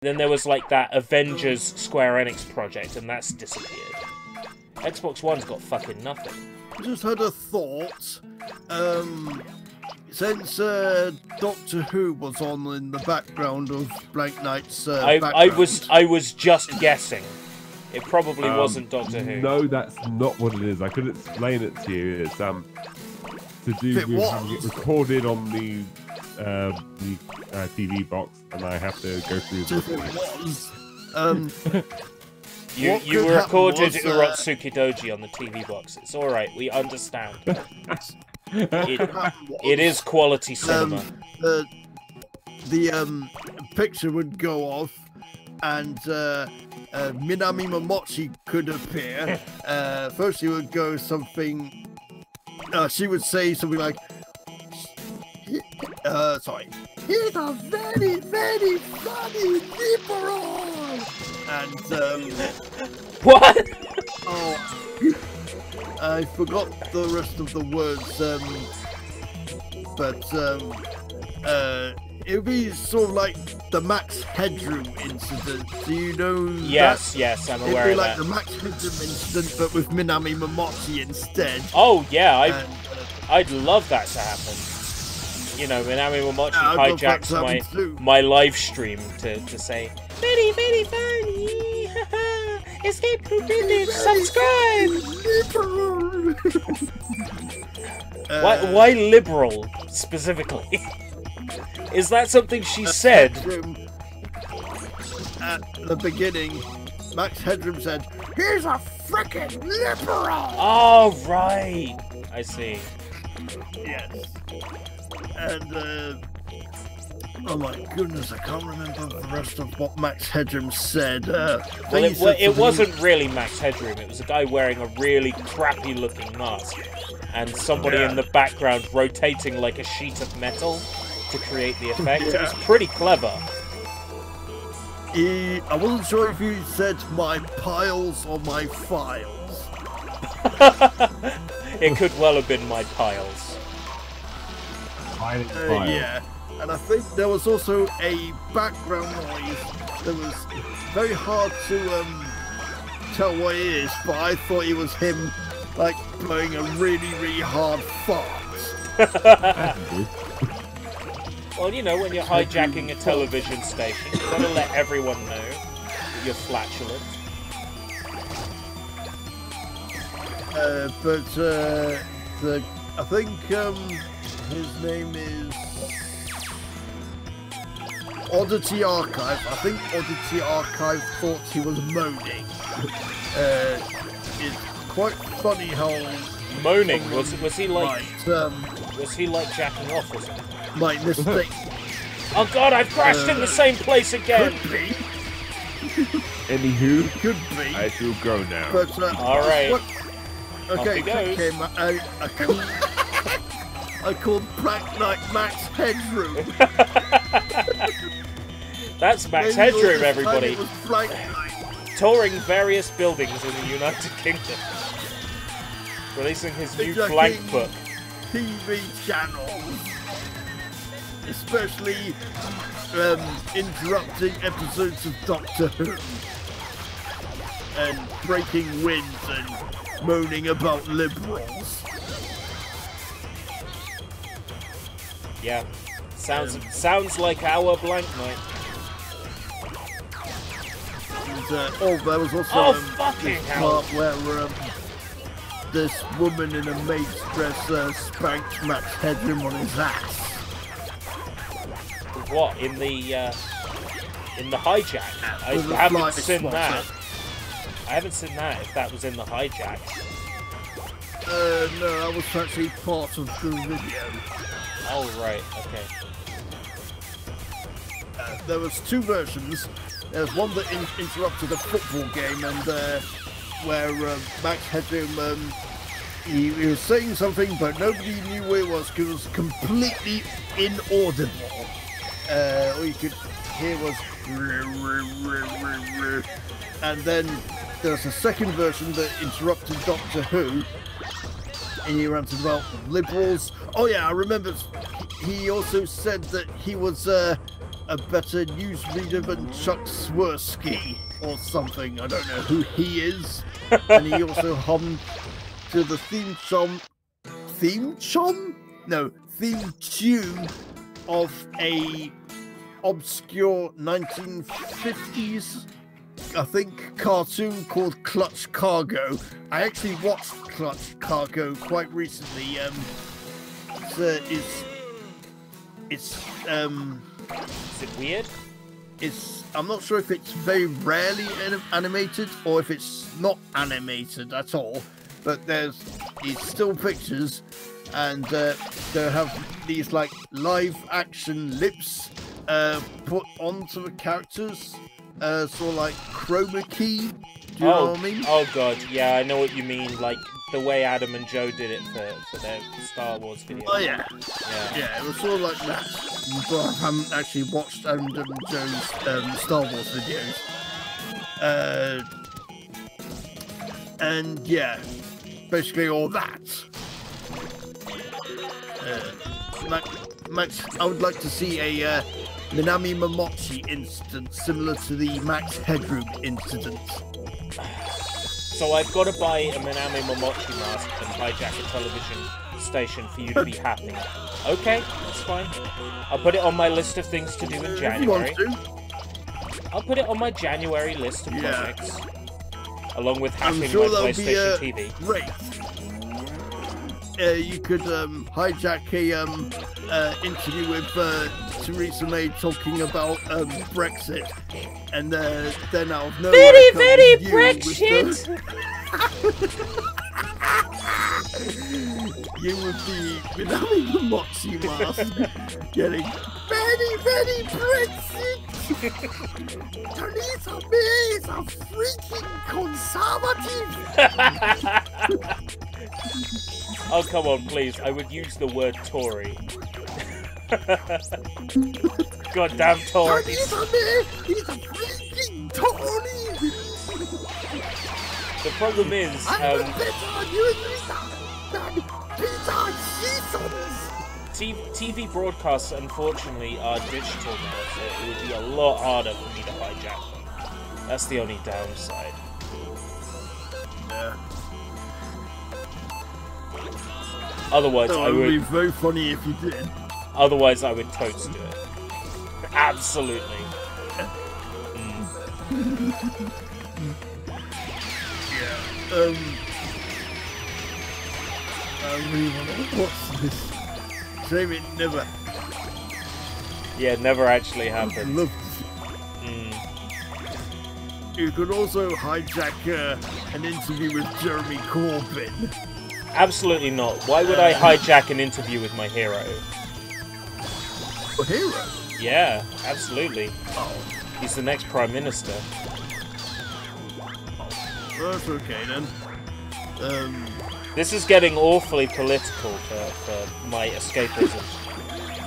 Then there was, like, that Avengers Square Enix project, and that's disappeared. Xbox One's got fucking nothing. I just had a thought. Since Doctor Who was on in the background of Blank Knight's background... I was just guessing. It probably wasn't Doctor Who. No, that's not what it is. I could explain it to you. It's to do with having it recorded on the TV box, and I have to go through the... You recorded Urotsuki Doji on the TV box. It's alright, we understand. It is quality cinema. The picture would go off, and Minami Momochi could appear. First she would go something... she would say something like... sorry. He's a very, very funny liberal! And, What? Oh... I forgot the rest of the words, it would be sort of like the Max Headroom incident. Do you know Yes, that? yes, I'm aware of that. It'd be like the Max Headroom incident, but with Minami Momochi instead. Oh, yeah, I'd love that to happen. You know, Minami Momochi hijacks my live stream to say, very, very funny, escape completed, subscribe! Why liberal, specifically? Is that something she said? At the beginning, Max Headroom said, "He's a frickin' liberal!" Oh, right. I see. Yes. And, oh my goodness, I can't remember the rest of what Max Headroom said. Well, it wasn't really Max Headroom. It was a guy wearing a really crappy-looking mask. And somebody in the background rotating like a sheet of metal to create the effect. It was pretty clever. I wasn't sure if you said my piles or my files. It could well have been my piles. Yeah, and I think there was also a background noise that was very hard to tell what it is, but I thought it was him, like, blowing a really, really hard fart. Well, you know, when you're hijacking a television station, you've got to let everyone know. you're flatulent. I think his name is Oddity Archive. I think Oddity Archive thought he was moaning. It's quite funny how moaning was he like might, was he like jacking off or something? Might mistake. Oh god, I've crashed in the same place again. Could be. Anywho, Could be. I shall go now. But, all right. Okay, Off he goes. I called Black Knight Max Headroom. That's Max Maybe all Headroom, this everybody. time it was Black Knight. Touring various buildings in the United Kingdom. Releasing his new Hijacking blank book. TV channels. Especially interrupting episodes of Doctor Who. And breaking winds and moaning about liberals. Yeah. Sounds like our blank night. And, there was also fucking this hell. part where this woman in a maid's dress spanked Max Headroom on his ass. What, in the hijack? I haven't seen that. I haven't seen that, if that was in the hijack. No, that was actually part of the video. Oh, right, okay. There was two versions. There's one that interrupted a football game, and where Max Headroom, he was saying something, but nobody knew where it was because it was completely inaudible. All you could hear was... And then there's a second version that interrupted Doctor Who, and he ranted about liberals. Oh yeah, I remember. He also said that he was a better newsreader than Chuck Swirsky or something. I don't know who he is. And he also hummed to the theme tune of a obscure 1950s, I think, cartoon called Clutch Cargo. I actually watched Clutch Cargo quite recently. It's Is it weird? I'm not sure if it's very rarely animated or if it's not animated at all, but there's these still pictures, and they have these like live action lips put onto the characters, sort of like chroma key. Do you know what I mean? Oh god, yeah, I know what you mean. Like the way Adam and Joe did it for their Star Wars video. Oh yeah. Yeah. Yeah, it was sort of like that. But I haven't actually watched Adam and Joe's Star Wars videos. And yeah, basically all that. Max, I would like to see a Minami Momochi incident similar to the Max Headroom incident. So I've got to buy a Minami Momochi mask and hijack a television station for you to be happy. Okay, that's fine. I'll put it on my list of things to do in January. I'll put it on my January list of projects. Along with hacking my PlayStation TV. Great. You could hijack a interview with Theresa May talking about Brexit, and then out of nowhere very Brexit. You would be without the Moxie mask, getting very Brexit. Theresa May is a freaking conservative. Oh, come on, please. I would use the word Tory. Goddamn Tories. Theresa May is a freaking Tory. The problem is, TV broadcasts, unfortunately, are digital now, so it would be a lot harder for me to hijack them. That's the only downside. Yeah. Otherwise, I would. It would be very funny if you did. Otherwise, I would totes do it. Absolutely. Yeah. I really want to watch this. Shame it never. Yeah, it never actually happened. Look. Mm. You could also hijack an interview with Jeremy Corbyn. Absolutely not. Why would I hijack an interview with my hero? A hero? Yeah, absolutely. Oh. He's the next Prime Minister. That's okay then. This is getting awfully political for my escapism.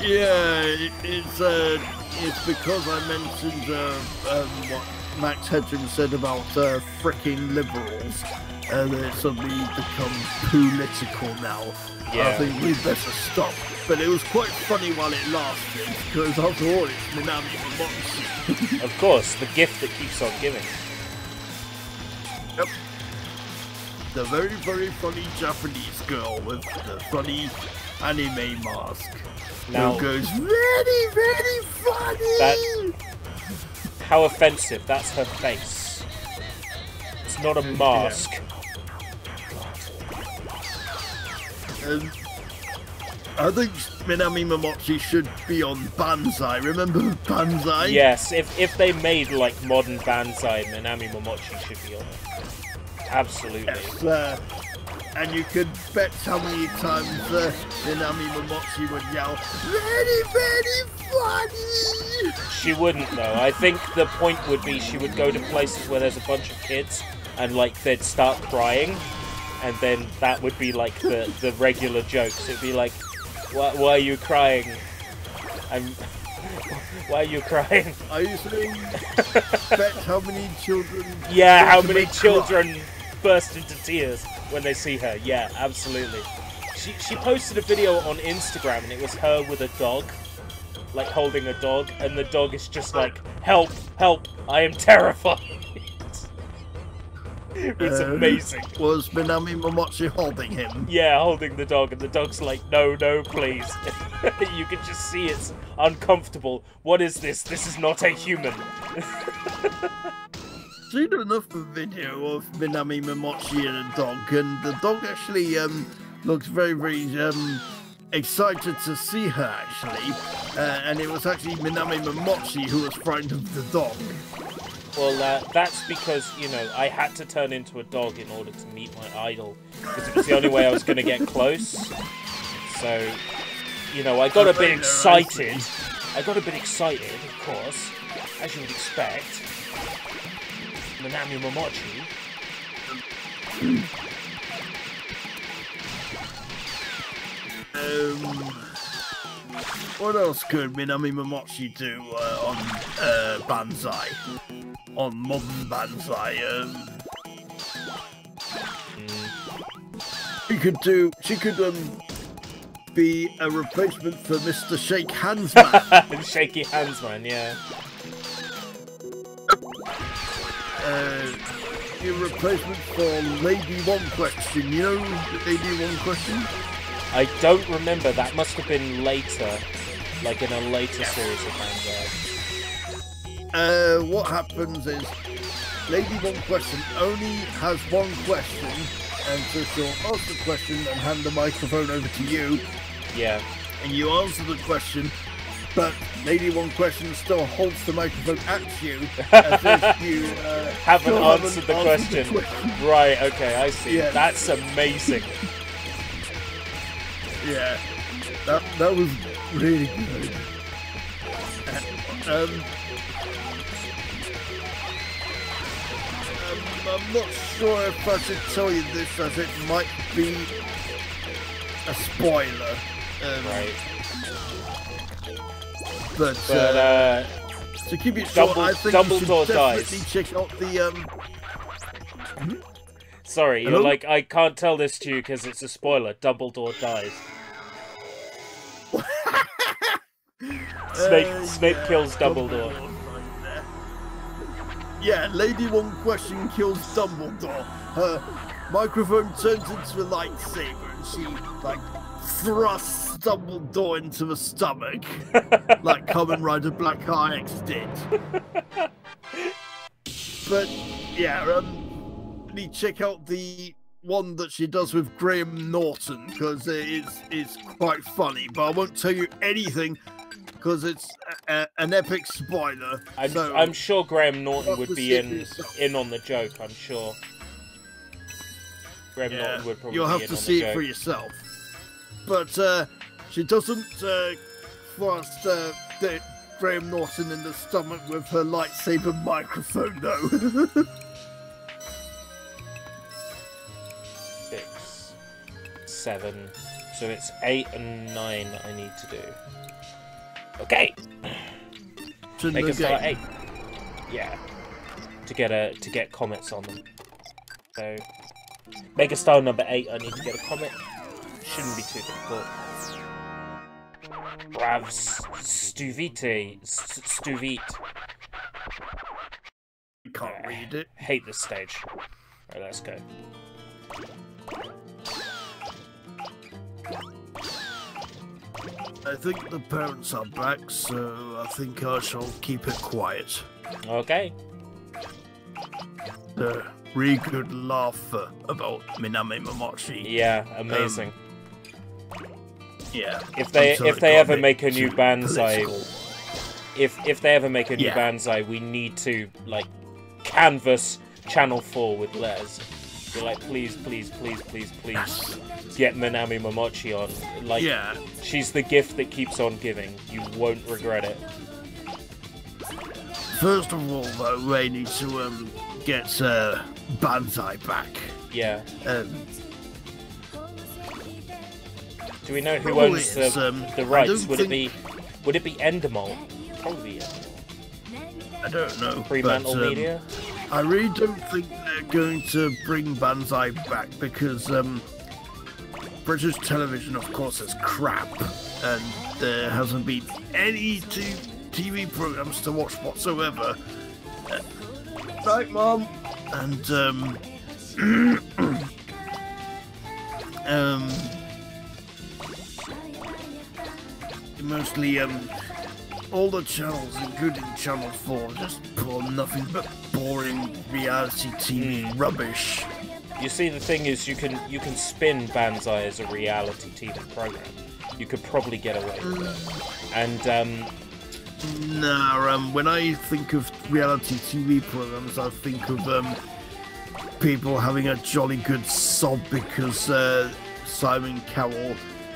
Yeah, it's because I mentioned what Max Headroom said about fricking liberals, and it's suddenly become political now. Yeah. I think we better stop. But it was quite funny while it lasted, because after all, it's Minami Momochi. Of course, the gift that keeps on giving. Yep. The very, very funny Japanese girl with the funny anime mask. Now, who goes, very, very funny! How offensive, that's her face. It's not a mask. Yeah. I think Minami Momochi should be on Banzai. Remember Banzai? Yes, if they made like modern Banzai, Minami Momochi should be on it. Absolutely. Yes, and you could bet how many times Minami Momochi would yell, very, very funny! She wouldn't though. I think the point would be she would go to places where there's a bunch of kids and like they'd start crying, and then that would be like the regular jokes. It'd be like, why are you crying? Why are you crying? Are you saying bet how many children? Yeah, how many children burst into tears when they see her? Yeah, absolutely. She posted a video on Instagram and it was her with a dog, like holding a dog, and the dog is just like, help, help, I am terrified. It's amazing. Was Minami Momochi holding him? Yeah, holding the dog, and the dog's like, no, no, please. You can just see it's uncomfortable. What is this? This is not a human. Seen enough of a video of Minami Momochi and a dog, and the dog actually looks very, very excited to see her, actually. And it was actually Minami Momochi who was frightened of the dog. Well, that's because, you know, I had to turn into a dog in order to meet my idol, because it was the only way I was going to get close. So, you know, I got a bit excited. I got a bit excited, of course, as you would expect. Minami Momochi. What else could Minami Momochi do on Banzai? On modern Banzai? She could be a replacement for Mr. Shake Hands Man. Shaky Hands Man, yeah. Your replacement for Lady One Question. You know Lady One Question? I don't remember. That must have been later, like in a later series of Banzai. What happens is Lady One Question only has one question, and so she'll ask the question and hand the microphone over to you. Yeah. And you answer the question, but Lady One Question still holds the microphone at you as if you haven't answered the question. Right, okay, I see. Yeah. That's amazing. Yeah, that was really good. I'm not sure if I should tell you this, as it might be a spoiler. Right. But to keep it short, I think Dumbledore you should definitely dies. check out the Sorry, Hello? you're like, I can't tell this to you because it's a spoiler. Dumbledore dies. Snape kills Dumbledore. Yeah, Lady One Question kills Dumbledore. Her microphone turns into a lightsaber and she, like, thrusts Dumbledore into the stomach. Like Kamen Rider Black Eye X did. But yeah, need to check out the one that she does with Graham Norton because it's quite funny. But I won't tell you anything because it's an epic spoiler. I'm sure Graham Norton would be in on the joke. I'm sure. Graham Norton would probably. You'll have to see it for yourself. But she doesn't thrust Graham Norton in the stomach with her lightsaber microphone, though. 6, 7, so it's 8 and 9 I need to do. Okay. Make a start 8. Yeah. To get comments on them. So make a style number 8. I need to get a comment. Shouldn't be too difficult. Brav Stuvite. Can't read it. Hate this stage. Alright, let's go. I think the parents are back, so I think I shall keep it quiet. Okay. The really good laugh about Minami Momochi. Yeah, amazing. Yeah. If they ever make a new Banzai, if they ever make a new Banzai, we need to like canvas Channel 4 with Les. Be like, please, please, please, please, please, get Minami Momochi on. Like, she's the gift that keeps on giving. You won't regret it. First of all, though, we need to get Banzai back. Yeah. Do we know who owns the rights? Would it be Endemol? Probably Endemol. I don't know. Fremantle Media? I really don't think they're going to bring Banzai back because British television, of course, is crap, and there hasn't been any TV programs to watch whatsoever. Right, Mom? And mostly all the channels, including Channel 4, just pull nothing but boring reality TV rubbish. You see, the thing is, you can spin Banzai as a reality TV program. You could probably get away with it. And when I think of reality TV programs, I think of people having a jolly good sob because Simon Cowell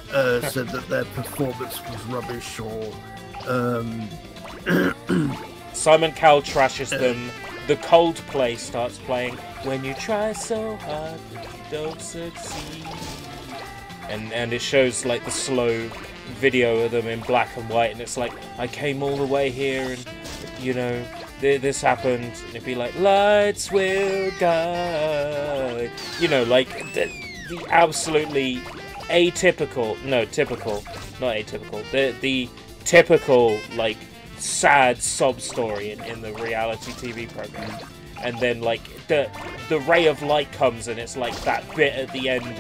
said that their performance was rubbish, or Simon Cowell trashes them. The Coldplay starts playing. When you try so hard, but you don't succeed. And it shows like the slow video of them in black and white, and it's like, I came all the way here, and you know, this happened, and it'd be like, lights will guide. You know, like the absolutely atypical, no, typical, not atypical, the typical, like, sad sob story in the reality TV program. And then, like, the ray of light comes, and it's like that bit at the end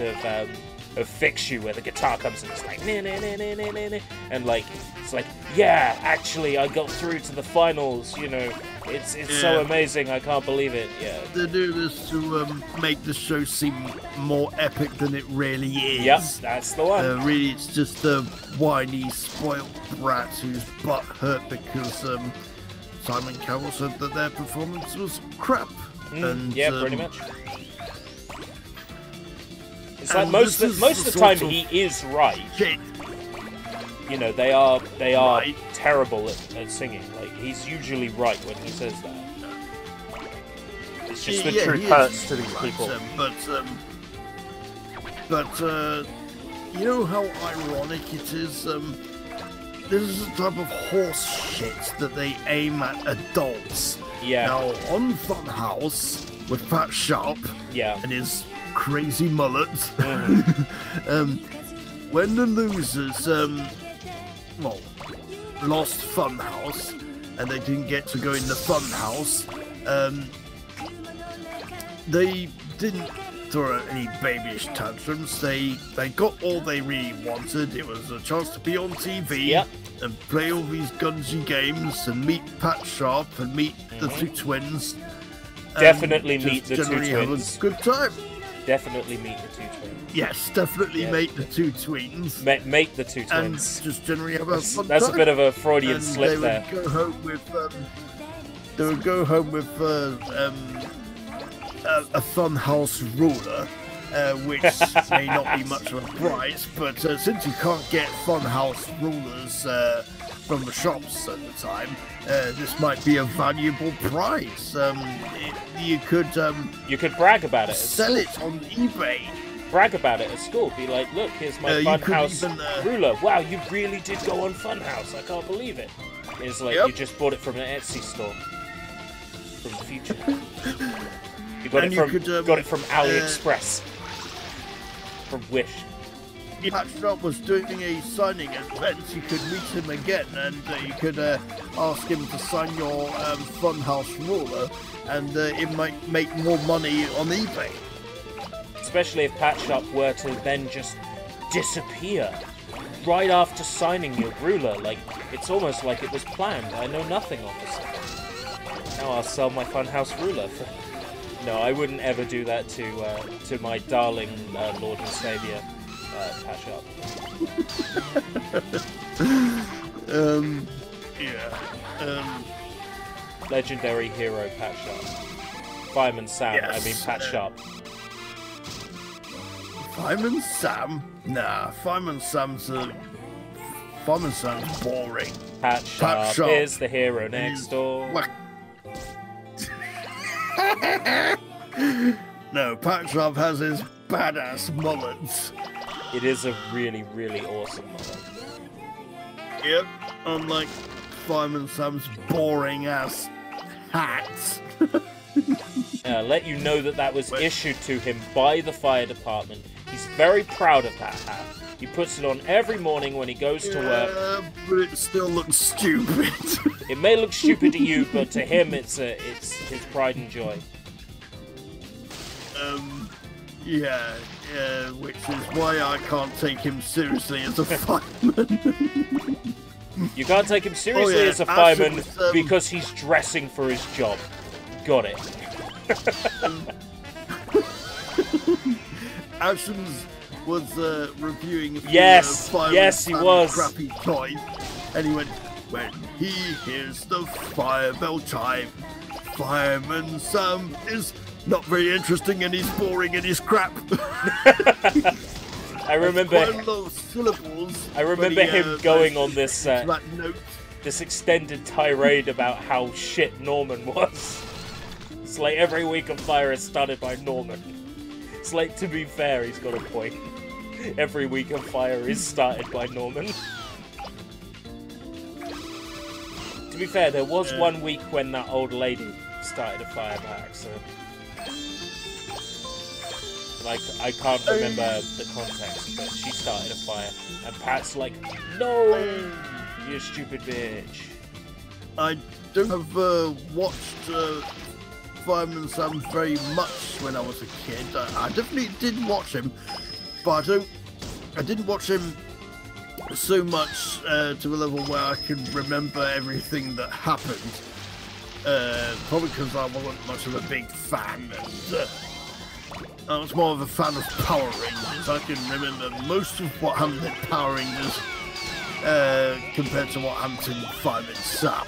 of Fix You where the guitar comes and it's like, nah, nah, nah, nah, nah, nah, and like, it's like, yeah, actually I got through to the finals, you know, it's so amazing, I can't believe it. Yeah, they do this to make the show seem more epic than it really is. Yep, that's the one. Really, it's just a whiny, spoiled brat whose butt hurt because Simon Cowell said that their performance was crap. And, yeah, pretty much. It's like most of the time he is right. You know, they are right. Terrible at singing. Like, he's usually right when he says that. It's just the truth hurts to these people. But you know how ironic it is? This is a type of horse shit that they aim at adults. Yeah. Now, on Funhouse, with Pat Sharp and his crazy mullet, when the losers, lost Funhouse, and they didn't get to go in the Funhouse, they didn't throw any babyish tantrums. They got all they really wanted. It was a chance to be on TV and play all these Gungy games and meet Pat Sharp and meet the two twins. Definitely meet the two generally twins. have a good time. Definitely meet the two twins. Yes, definitely mate the two twins. Mate the two And twins. just generally have a fun That's time. a bit of a Freudian And slip they there. would go home with a funhouse ruler, which may not be much of a prize, but since you can't get funhouse rulers from the shops at the time, this might be a valuable prize. You could brag about it. Sell it on eBay. Brag about it at school. Be like, look, here's my Funhouse ruler. Wow, you really did go on Funhouse. I can't believe it. It's like you just bought it from an Etsy store from the future. You got it from AliExpress. From Wish. Patchtrap was doing a signing event. You could meet him again, and you could ask him to sign your Funhouse ruler, and it might make more money on eBay. Especially if Patchtrap were to then just disappear right after signing your ruler. Like, it's almost like it was planned. I know nothing of this. Now I'll sell my Funhouse ruler for... No, I wouldn't ever do that to my darling Lord and Saviour, Patchtrap. Legendary hero Patchtrap. Fireman Sam, yes, I mean Patchtrap. Fireman Sam? Nah, Fireman Sam's boring. Patchtrap is the hero next door. No, Patchtrap has his badass mullets. It is a really, really awesome mullet. Yep, unlike Fireman Sam's boring ass hats. Let you know that was issued to him by the fire department. He's very proud of that hat. He puts it on every morning when he goes to work. But it still looks stupid. It may look stupid to you, but to him, it's his pride and joy. Which is why I can't take him seriously as a fireman. You can't take him seriously as a fireman because he's dressing for his job. Got it. Ashens was reviewing yes, he was. Crappy toys, and he went, when he hears the fire bell chime, Fireman Sam is not very interesting and he's boring and he's crap. I remember syllables. I remember him going on this this extended tirade about how shit Norman was. It's like every week of fire is started by Norman. It's like, to be fair, he's got a point. Every week of fire is started by Norman. To be fair, there was one week when that old lady started a fire by accident. Like, I can't remember the context, but she started a fire. And Pat's like, no, you stupid bitch. I don't have watched Fireman Sam very much when I was a kid. I definitely did watch him, but I didn't watch him so much to a level where I can remember everything that happened. Probably because I wasn't much of a big fan. And, I was more of a fan of Power Rangers. I can remember most of what happened in Power Rangers compared to what happened in Fireman Sam.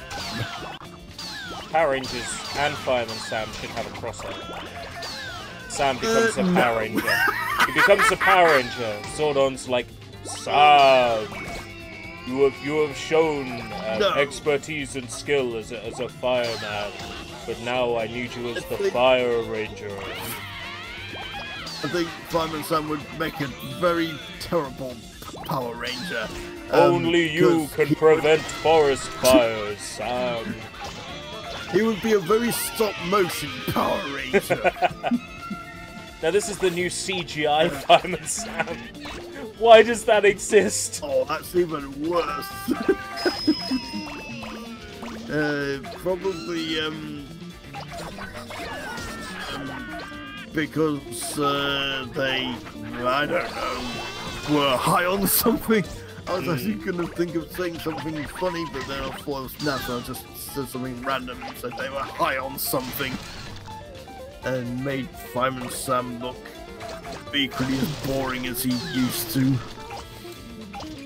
Power Rangers and Fireman Sam should have a crossover. Sam becomes a Power Ranger. He becomes a Power Ranger. Zordon's like, Sam, you have shown expertise and skill as a fireman, but now I need you as the Fire Ranger. I think Fireman Sam would make a very terrible Power Ranger. Only you can prevent forest fires, Sam. He would be a very stop-motion Power Ranger. Now this is the new CGI Fireman Sam. Why does that exist? Oh, that's even worse. Probably because they, I don't know, were high on something. I was actually going to think of saying something funny, but then I thought it was natural. I just said something random and said they were high on something. and made Fireman Sam look equally as boring as he used to.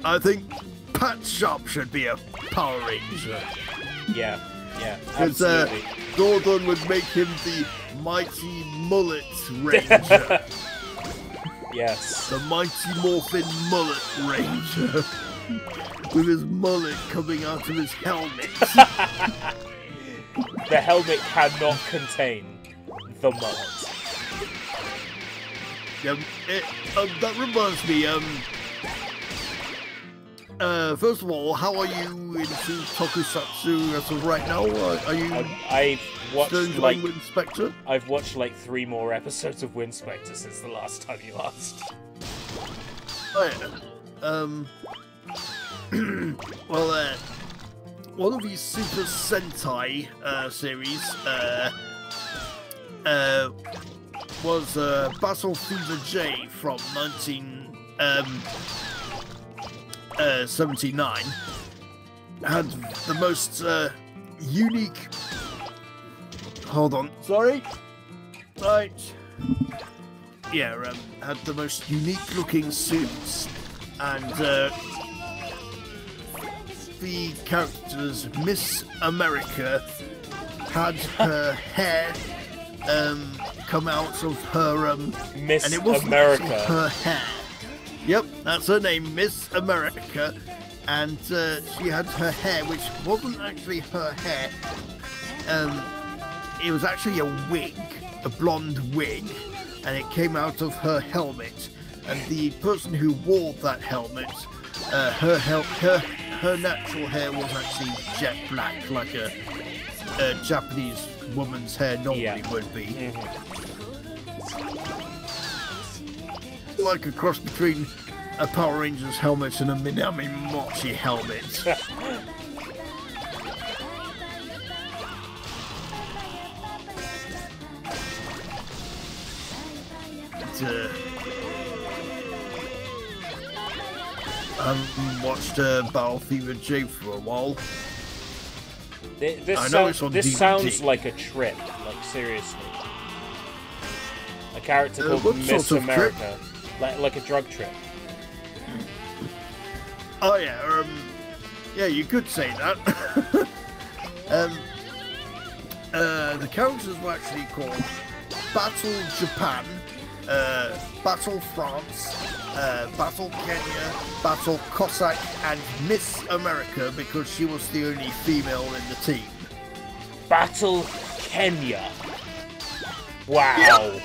I think Pat Sharp should be a Power Ranger. Yeah, Because absolutely. Gordon would make him the Mighty Mullet Ranger. Yes. The Mighty Morphin Mullet Ranger. With his mullet coming out of his helmet. The helmet cannot contain the mullet. That reminds me, first of all, how are you into Tokusatsu as of right now? Are you I've watched still enjoying Wind Spectre? I've watched like 3 more episodes of Wind Spectre since the last time you asked. Oh, yeah. Well, one of these Super Sentai series was Battle Fever J from 1979. Had the most unique. Hold on, sorry. Right. Yeah, had the most unique looking suits, and the characters, Miss America, had her hair come out of her Miss and it wasn't America. actually her hair. Yep, that's her name, Miss America, and she had her hair, which wasn't actually her hair. It was actually a wig, a blonde wig, and it came out of her helmet. And the person who wore that helmet, her natural hair was actually jet black, like a Japanese woman's hair normally would be. Mm-hmm. Like a cross between a Power Rangers helmet and a Minami Mochi helmet. I haven't watched Battle Fever J for a while. This sounds like a trip, like seriously. A character called what Miss sort of America. Like a drug trip. Oh yeah, yeah, you could say that. The characters were actually called Battle Japan, Battle France, Battle Kenya, Battle Cossack, and Miss America, because she was the only female in the team. Battle Kenya. Wow.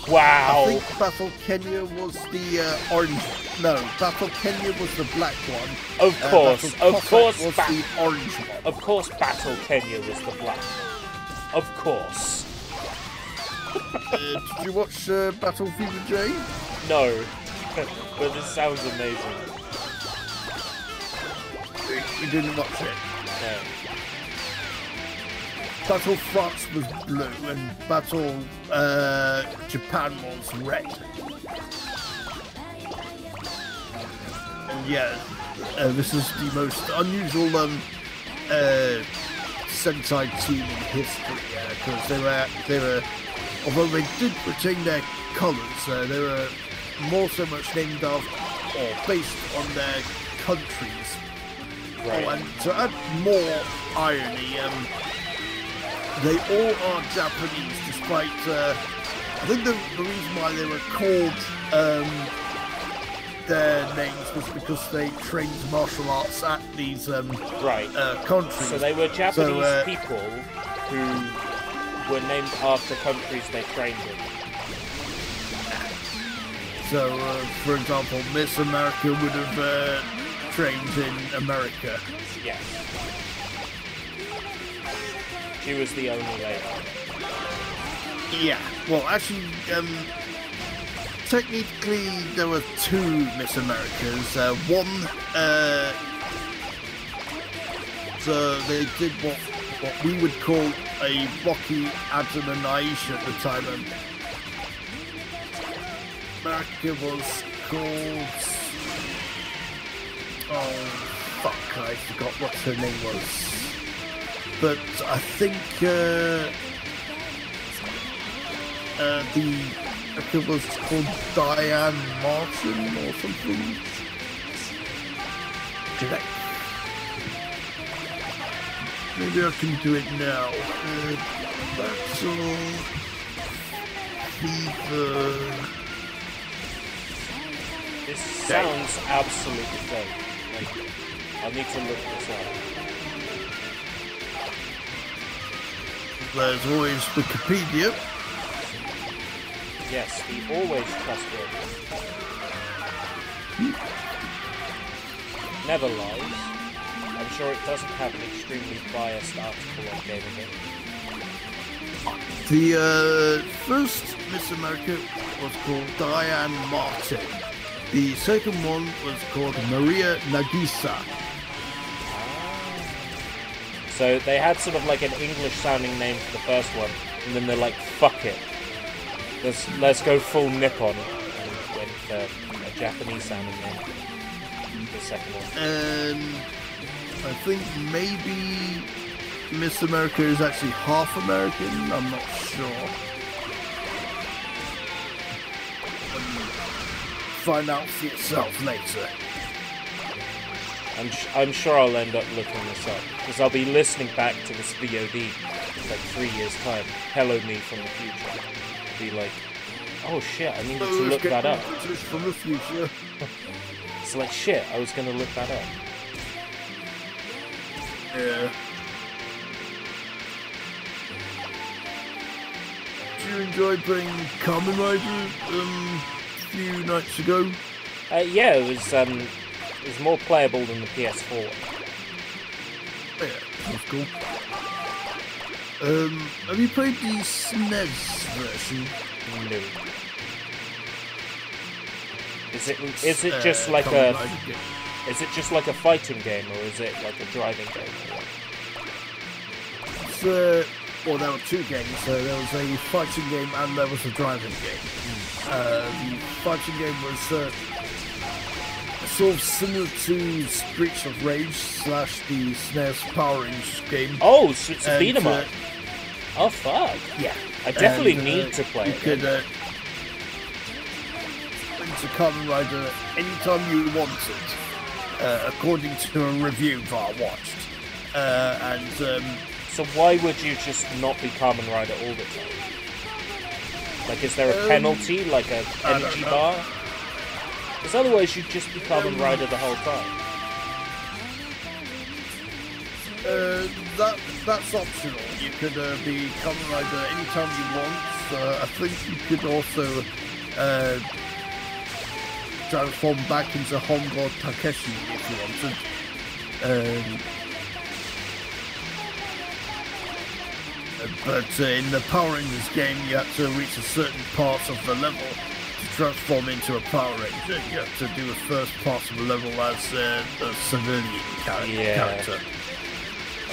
Wow. I think Battle Kenya was the orange. No, Battle Kenya was the black one. Of course, Battle Cossack was the orange one. Of course, Battle Kenya was the black one. Of course. Did you watch Battle Fever J? No, but this sounds amazing. You didn't watch it? No. Battle France was blue and Battle Japan was red. And yeah, this is the most unusual Sentai team in history, because they were, although they did retain their colours, they were more so much named after or based on their countries. Right. Oh, and to add more irony, they all are Japanese, despite, I think the reason why they were called their names was because they trained martial arts at these countries. So they were Japanese people who were named after countries they trained in. So, for example, Miss America would have trained in America. Yes. She was the only lady. Yeah. Well, actually, technically there were 2 Miss Americas. One, so they did what we would call a Rocky, Adam and Aisha at the time. America was called... Oh, fuck, I forgot what her name was. But I think it was called Diane Martin or something. Maybe I can do it now. Battle Fever. This sounds absolutely fake. Like, I need to look this up. There's always Wikipedia. Yes, the always trustworthy. Never lies. I'm sure it doesn't have an extremely biased article on Gamergate. The first Miss America was called Diane Martin. The second one was called Maria Nagisa. So they had sort of like an English-sounding name for the first one, and then they're like, "Fuck it, let's go full Nippon," and went for a Japanese-sounding name. The second one. I think maybe Miss America is actually half American. I'm not sure. Find out for yourself later. I'm sure I'll end up looking this up, because I'll be listening back to this VOD in like 3 years' time. Hello me from the future. Be like, oh shit, I needed to look that up. From the future. It's like, shit, I was going to look that up. Yeah. Did you enjoy playing Kamen Rider a few nights ago? Yeah, it was more playable than the PS4. Yeah, that's cool. Have you played the SNES version? No. Is it just like a is it just like a fighting game, or is it like a driving game? Well, there were two games. So there was a fighting game and there was a driving game. The fighting game was sort of similar to Streets of Rage / the SNES Power Rangers game. Oh, so it's a beat 'em up. Oh fuck! Yeah, I definitely need to play it. You could into Kamen Rider anytime you wanted, according to a review that I watched. So why would you just not be Kamen Rider all the time? Like, is there a penalty, like a energy bar? Because otherwise you'd just be Kamen Rider the whole time. That's optional. You could be Kamen Rider anytime you want. I think you could also transform back into Hongo Takeshi if you wanted. But in the Power Rangers game, you had to reach a certain part of the level to transform into a Power Ranger. You have to do the first part of the level as a civilian character.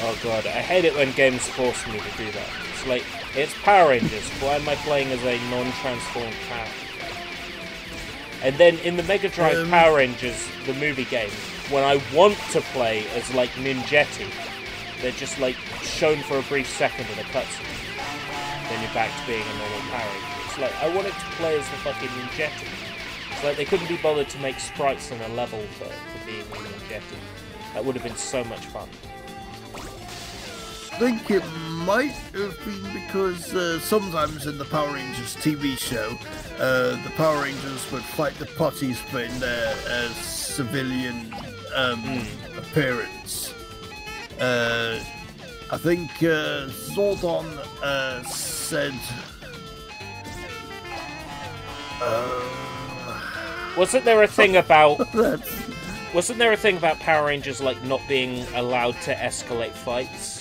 Oh god, I hate it when games force me to do that. It's like, it's Power Rangers, why am I playing as a non-transformed character? And then in the Mega Drive Power Rangers, the movie game, when I want to play as like Ninjetti, they're just like shown for a brief second in a cutscene. Then you're back to being a normal Power Ranger. It's like, I wanted to play as the fucking Ninjetti. It's like they couldn't be bothered to make sprites on a level for being a Ninjetti. That would have been so much fun. I think it might have been because sometimes in the Power Rangers TV show, the Power Rangers would fight the putties but in their civilian appearance. I think Zordon said... Wasn't there a thing about... Wasn't there a thing about Power Rangers like not being allowed to escalate fights?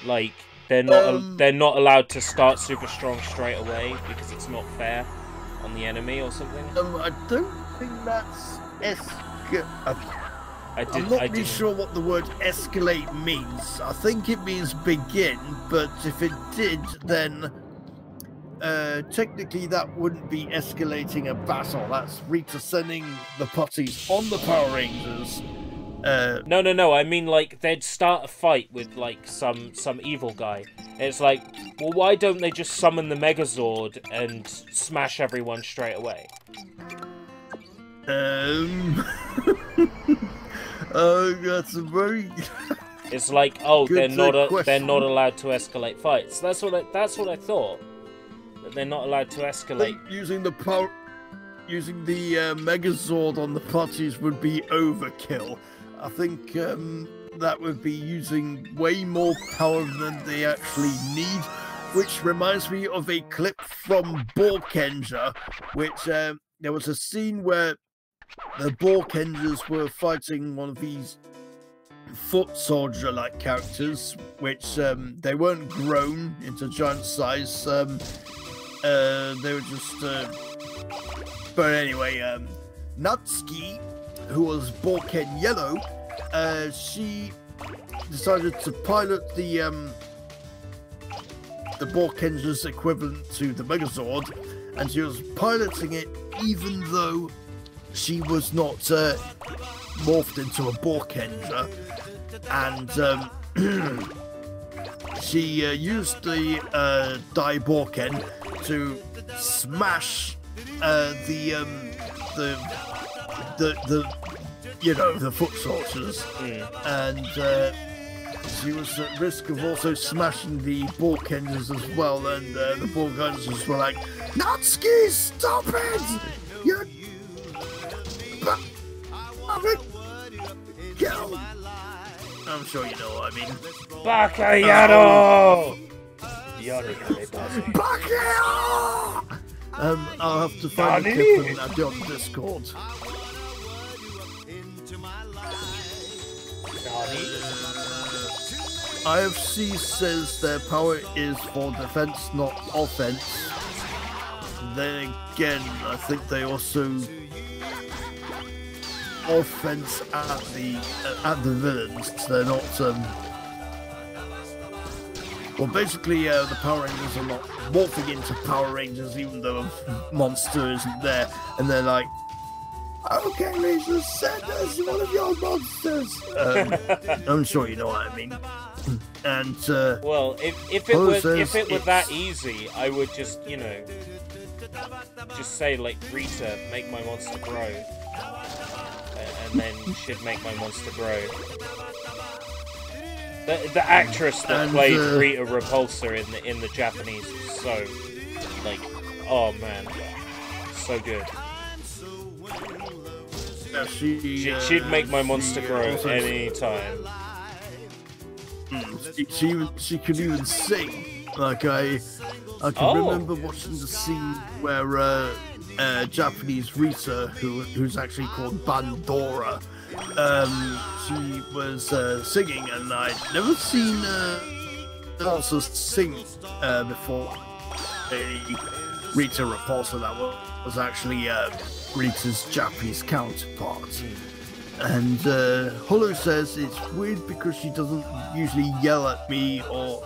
Like they're not allowed to start super strong straight away because it's not fair on the enemy or something. I don't think that's I'm not really sure what the word escalate means. I think it means begin, but if it did, then technically that wouldn't be escalating a battle. That's Rita sending the putties on the Power Rangers No. I mean, like, they'd start a fight with, like, some evil guy. And it's like, well, why don't they just summon the Megazord and smash everyone straight away? Oh, that's a very. It's like, oh, they're not question. allowed to escalate fights. That's what I thought. That they're not allowed to escalate. Using the Megazord on the parties would be overkill. I think that would be using way more power than they actually need. Which reminds me of a clip from Borkenja, which there was a scene where the Borkenjas were fighting one of these foot soldier-like characters, which they weren't grown into giant size. They were just. But anyway, Natsuki, who was Borken Yellow, she decided to pilot the Borkenja's equivalent to the Megazord, and she was piloting it even though she was not morphed into a Borkenja, and she used the Dai Borken to smash the foot soldiers, and she was at risk of also smashing the Borkenjas as well, and the Borkenjas were like, Natsuki, stop it! You're... I'm sure you know what I mean. Bakayaro! Bakayaro! I'll have to find a clip and add it on Discord. IFC says their power is for defense, not offense. Then again, I think they also offense at the villains. They're not well, basically, the Power Rangers are not morphing into Power Rangers, even though a monster isn't there. And they're like, okay, Rangers, send us one of your monsters. I'm sure you know what I mean. And well, if it were that easy, I would just, just say, like, Rita, make my monster grow, and then she'd make my monster grow. The actress that played Rita Repulsa in the Japanese was so, like, oh man, so good. She'd make my monster grow anytime. She could even sing. Like I can remember watching the scene where Japanese Rita, who's actually called Bandora, she was singing, and I'd never seen also sing before. Rita Repulsa, that was actually Rita's Japanese counterpart. And Hollow says it's weird because she doesn't usually yell at me or...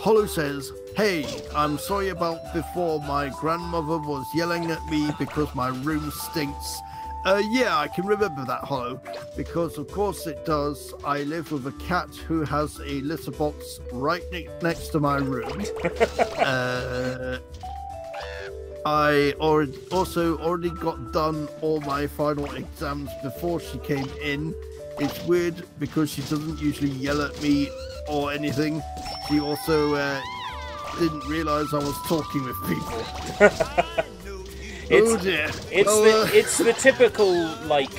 Hollow says, hey, I'm sorry about before. My grandmother was yelling at me because my room stinks. Yeah, I can remember that, Hollow, because of course it does. I live with a cat who has a litter box right next to my room. I already got done all my final exams before she came in. It's weird because she doesn't usually yell at me or anything. She also didn't realise I was talking with people. Oh dear. It's the typical, like,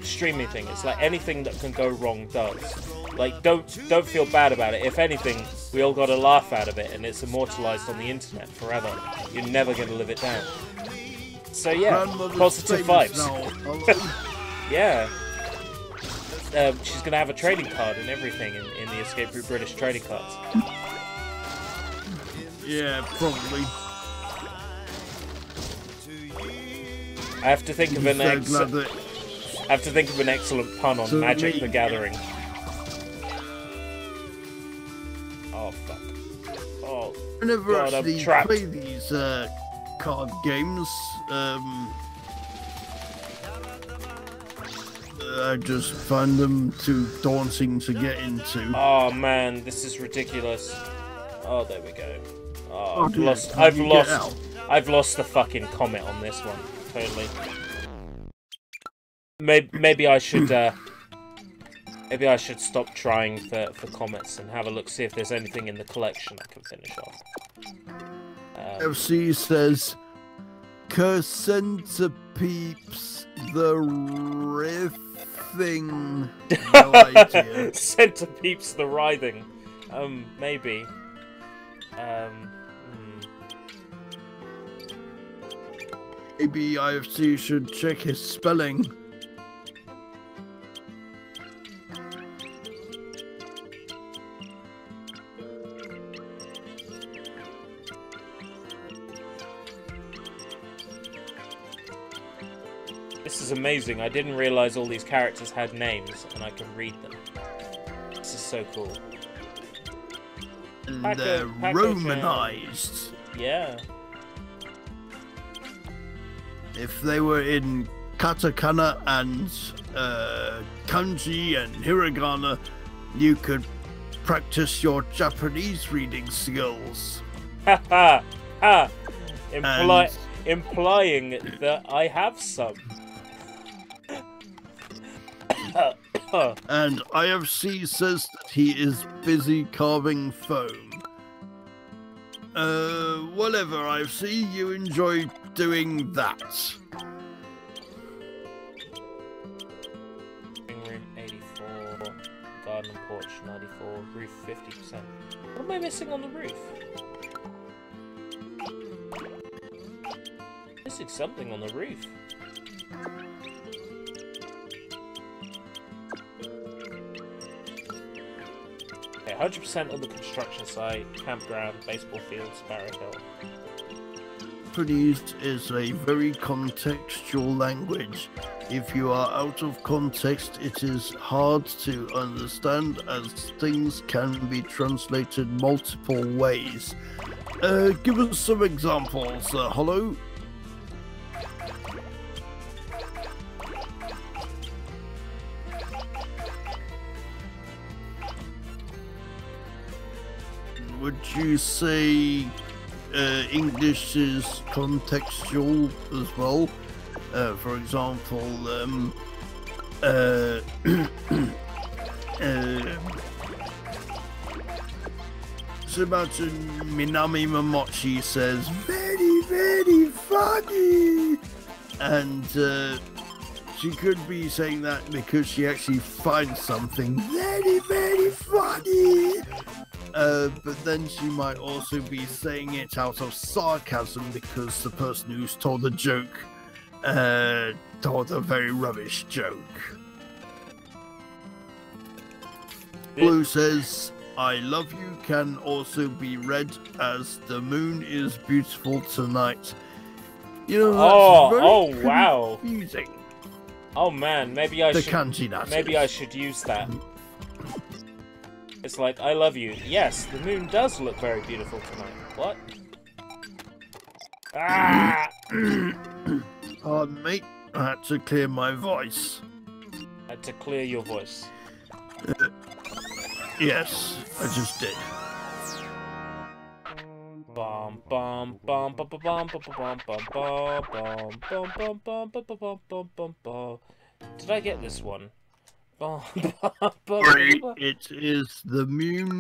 streaming thing. It's like anything that can go wrong does. Like, don't feel bad about it. If anything, we all got a laugh out of it, and it's immortalised on the internet forever. You're never going to live it down. So yeah, positive vibes. Yeah. She's going to have a trading card and everything in the Escape Route British trading cards. Yeah, probably. I have to think of an excellent pun on Magic the Gathering. Oh fuck! Oh, I never God, actually play these card games. I just find them too daunting to get into. Oh man, this is ridiculous. Oh, there we go. Oh, dear. I've lost the fucking comment on this one. Totally. Maybe I should stop trying for comments and have a look, see if there's anything in the collection I can finish off. FC says, Centerpeeps the riffing. No idea. Centerpeeps the writhing. Maybe. Maybe IFC should check his spelling. This is amazing. I didn't realize all these characters had names and I can read them. This is so cool. And they're Romanized. Yeah. If they were in katakana and kanji and hiragana, you could practice your Japanese reading skills. Ha ha ha! Implying that I have some. And IFC says that he is busy carving foam. Whatever, IFC, you enjoy doing that. Living room 84, garden and porch 94, roof 50%. What am I missing on the roof? Missing something on the roof. Okay, 100% of the construction site, campground, baseball field, Sparrow Hill. Japanese is a very contextual language. If you are out of context, it is hard to understand as things can be translated multiple ways. Give us some examples, Hollow. Would you say English is contextual as well? For example, so imagine Minami Momochi says, very, very funny! And she could be saying that because she actually finds something very, very funny! But then she might also be saying it out of sarcasm because the person who's told the joke told a very rubbish joke. Blue says, I love you can also be read as the moon is beautiful tonight. You know, that's very wow. confusing. Oh man, maybe I the should kanji, that maybe is. I should use that. It's like, I love you. Yes, the moon does look very beautiful tonight. What? Ah! Pardon me, I had to clear my voice. Had to clear your voice. Yes, I just did. Bum bum bum bum bum bum bum bum bum bum bum bum bum bum bum bum bum bum bum. Did I get this one? It is the moon.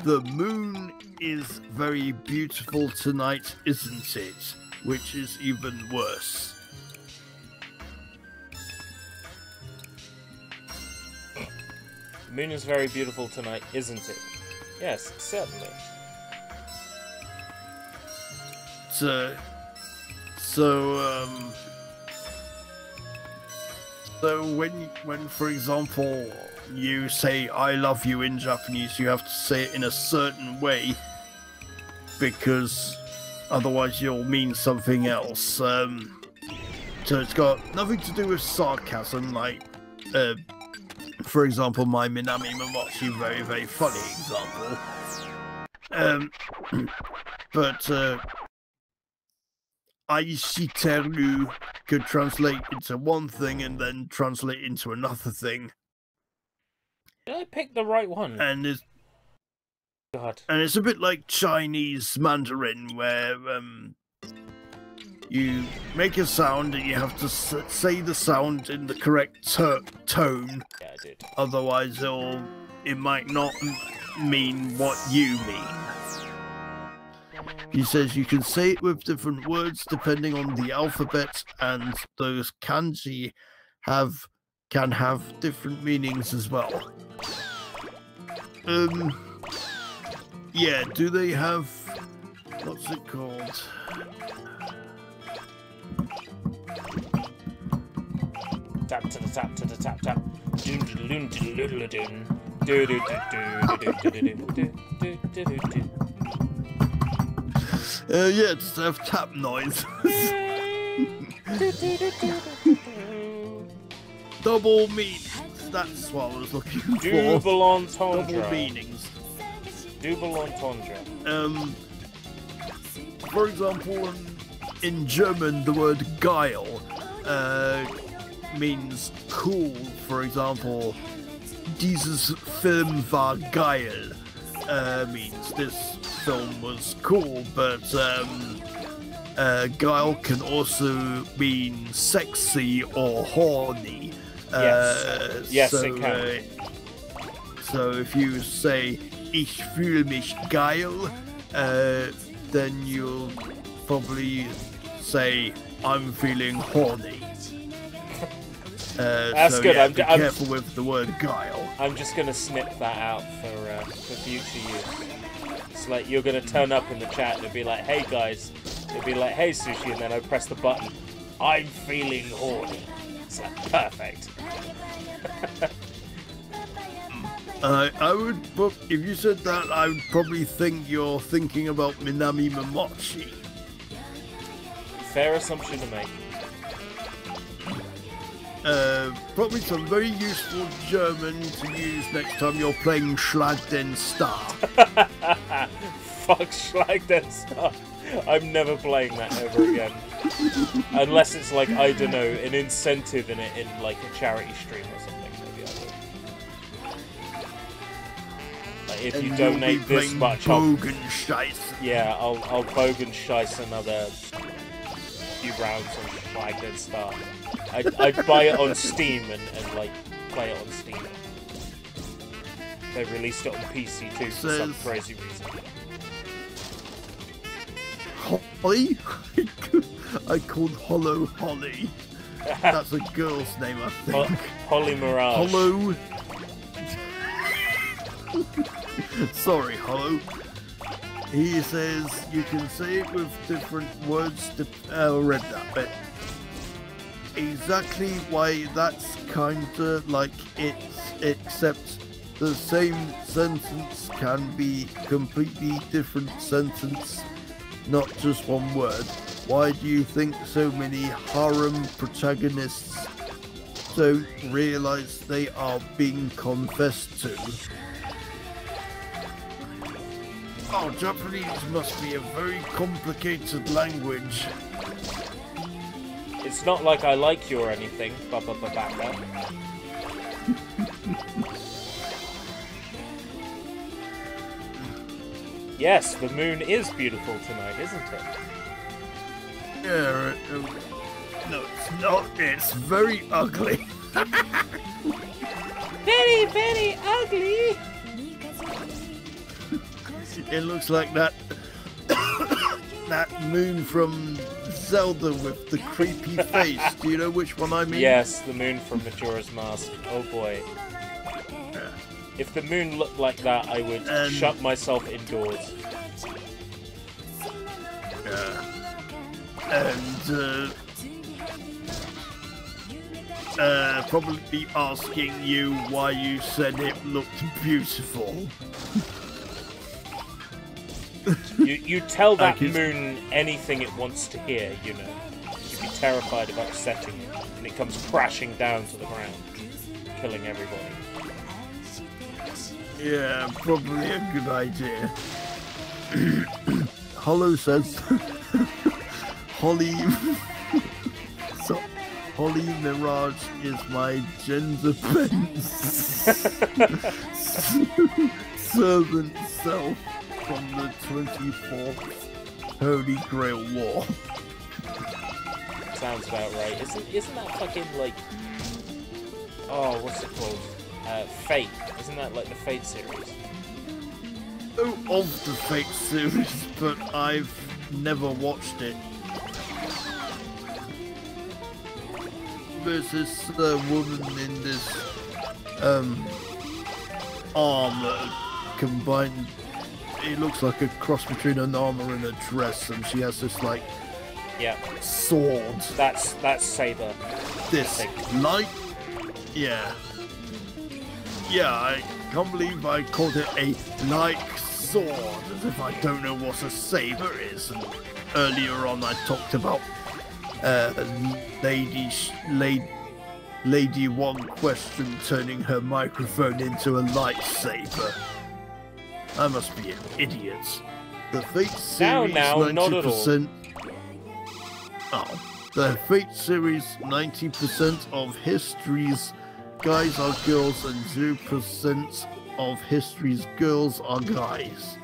The moon is very beautiful tonight, isn't it? Which is even worse. The moon is very beautiful tonight, isn't it? Yes, certainly. So when for example you say I love you in Japanese, you have to say it in a certain way because otherwise you'll mean something else. So it's got nothing to do with sarcasm, like for example my Minami Momochi very, very funny example. But Aishiteru could translate into one thing and then translate into another thing. Did I pick the right one? And it's God. And it's a bit like Chinese Mandarin, where you make a sound and you have to say the sound in the correct tone. Yeah, I did. Otherwise, it might not mean what you mean. He says you can say it with different words depending on the alphabet, and those kanji can have different meanings as well. Yeah, do they have... what's it called? Tap to the tap to the tap tap. Yeah, just have tap noise. Double meanings. That's what I was looking for. Double entendre. Double meanings. Double entendre. For example, in German, the word geil means cool. For example, dieses Film war geil means this film was cool, but geil can also mean sexy or horny. Yes, it can. So if you say ich fühle mich geil, then you'll probably say I'm feeling horny. That's so good. Yeah, I'm be careful with the word guile. I'm just gonna snip that out for future use. It's like you're gonna turn up in the chat and it'll be like, "Hey guys," it'll be like, "Hey Sushi," and then I press the button. I'm feeling horny. It's like perfect. I would, but if you said that, I would probably think you're thinking about Minami Momochi. Fair assumption to make. Probably some very useful German to use next time you're playing Schlag den Star. Fuck Schlag den Star. I'm never playing that ever again. Unless it's like, I don't know, an incentive in it in like a charity stream or something, maybe I would. Like if you donate this much, I'll Bogenscheiss another few rounds on Schlag den Star. I'd buy it on Steam and like play it on Steam. They released it on PC too for some crazy reason. Holly? I called Hollow Holly. That's a girl's name, I think. Holly Mirage. Hollow. Sorry, Hollow. He says you can say it with different words. I read that bit. Exactly why that's kinda like it, except the same sentence can be completely different sentence, not just one word. Why do you think so many harem protagonists don't realize they are being confessed to? Oh, Japanese must be a very complicated language. It's not like I like you or anything, Baba. Yes, the moon is beautiful tonight, isn't it? Yeah, no, it's not. It's very ugly. Very, very ugly! It looks like that that moon from Zelda with the creepy face. Do you know which one I mean? Yes, the moon from Majora's Mask. Oh boy. If the moon looked like that, I would shut myself indoors. And probably be asking you why you said it looked beautiful. You tell that moon anything it wants to hear, you know. You'd be terrified of upsetting it, and it comes crashing down to the ground, killing everybody. Yeah, probably a good idea. Hollow says Holly. So, Holly Mirage is my gender bent servant self from the 24th Holy Grail War. Sounds about right. Isn't that fucking like... Oh, what's it called? Fate. Isn't that like the Fate series? Oh, of the Fate series, but I've never watched it. There's this woman in this armor combined. It looks like a cross between an armor and a dress, and she has this like sword. That's Saber. This light, yeah. I can't believe I called it a like sword, as if I don't know what a saber is. And earlier on, I talked about Lady One Question turning her microphone into a lightsaber. I must be an idiot. The Fate series, now, 90%. not at all. Oh, the Fate series, 90% of history's guys are girls and 0% of history's girls are guys.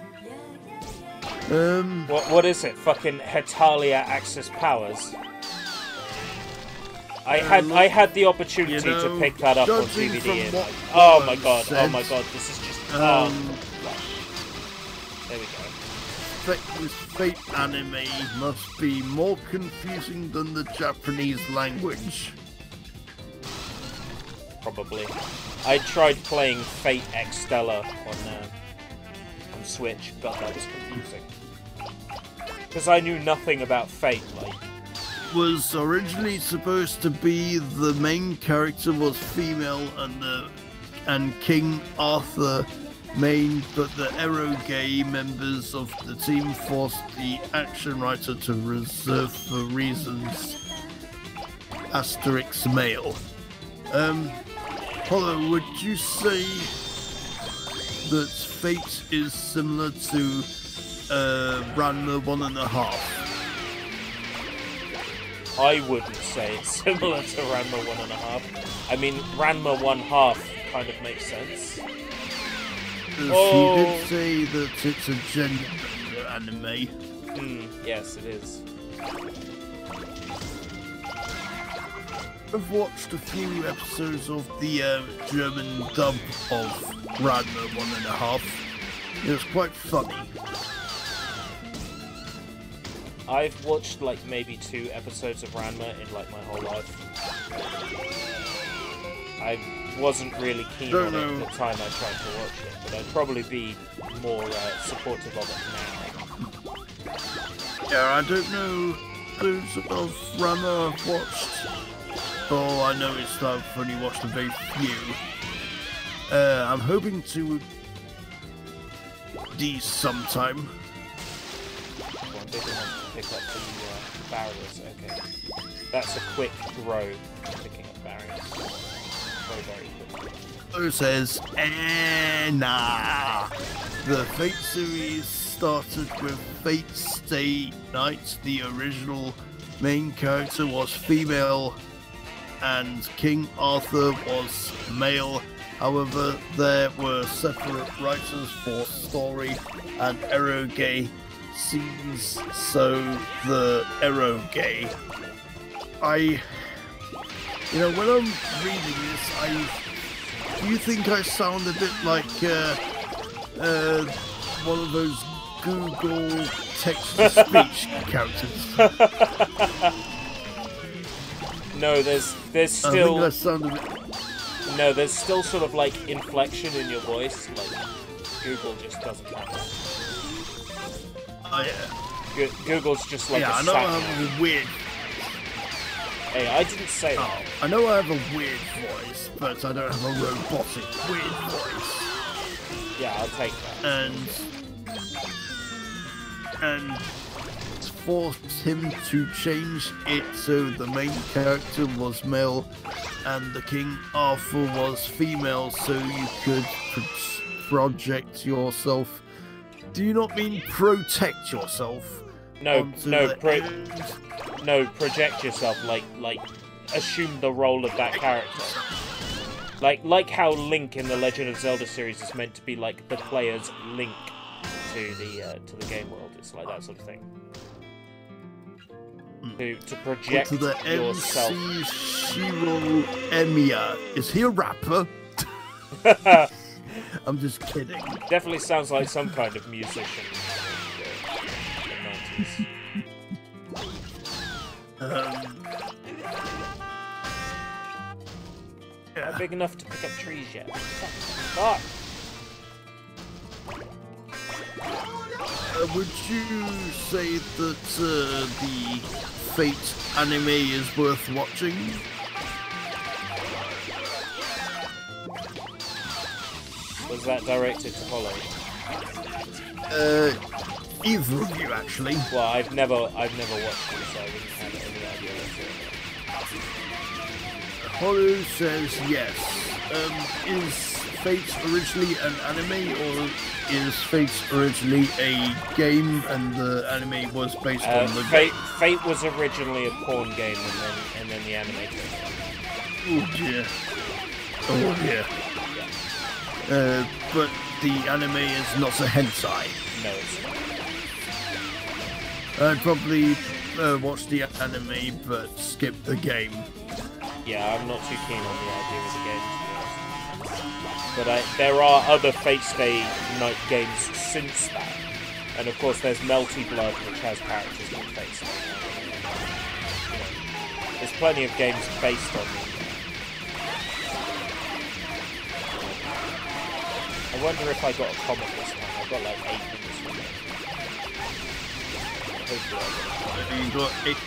What is it? Fucking Hetalia Axis Powers. I had the opportunity to pick that up on DVD. And oh my god! This is just there we go. This Fate anime must be more confusing than the Japanese language. Probably. I tried playing Fate Extella on Switch. God, that was confusing. Because I knew nothing about Fate, like. Was originally supposed to be the main character was female and King Arthur main, but the Eroge members of the team forced the action writer to reserve for reasons * male. Apollo, would you say that Fate is similar to Ranma 1.5? I wouldn't say it's similar to Ranma 1.5. I mean, Ranma 1/2 kind of makes sense. He did say that it's a gender anime. Yes, it is. I've watched a few episodes of the German dub of Ranma 1.5. It was quite funny. I've watched like maybe 2 episodes of Ranma in like my whole life. I wasn't really keen on it at the time I tried to watch it, but I'd probably be more supportive of it now. Yeah, I don't know those of Ranma I've watched. Oh, I know I've only watched a very few. I'm hoping to these sometime. I didn't want to pick up the barriers. Okay, that's a quick row picking up barriers. Very, very quick. Who says, nah. The Fate series started with Fate Stay Night. The original main character was female and King Arthur was male. However, there were separate writers for story and eroge scenes, so the eroge. When I'm reading this, do you think I sound a bit like one of those Google text-to-speech characters? No, there's still. I think I sound a bit. No, there's still sort of like inflection in your voice. Like Google just doesn't have that. Oh yeah. Google's just like I know I have a weird. Hey, I didn't say that. I know I have a weird voice, but I don't have a robotic weird voice. Yeah, I'll take that. And forced him to change it so the main character was male and the King Arthur was female, so you could project yourself. Do you not mean protect yourself? No, No, project yourself. Like assume the role of that character. Like how Link in the Legend of Zelda series is meant to be like the player's link to the game world. It's like that sort of thing. To project to the yourself. MC Shiro Emiya. Is he a rapper? I'm just kidding. Definitely sounds like some kind of musician. In the 90s. Not big enough to pick up trees yet. Fuck. Would you say that the Fate anime is worth watching? Was that directed to Hollow? Either of you, actually. Well, I've never watched it, so I wouldn't have any idea what it is. Hollow says yes. Is Fate originally an anime, or is Fate originally a game and the anime was based on the Fate? Fate was originally a porn game, and then the anime came out. Oh dear. Oh dear. But the anime is not a hentai. No, it's not. I'd probably watch the anime, but skip the game. Yeah, I'm not too keen on the idea of the game, to be honest. But there are other Fate Stay Night games since that. And of course there's Melty Blood, which has characters called Fate Stay. You know, there's plenty of games based on them. I wonder if I got a comic this time. I got like 8 minutes from it. Hopefully I got it. You got 8.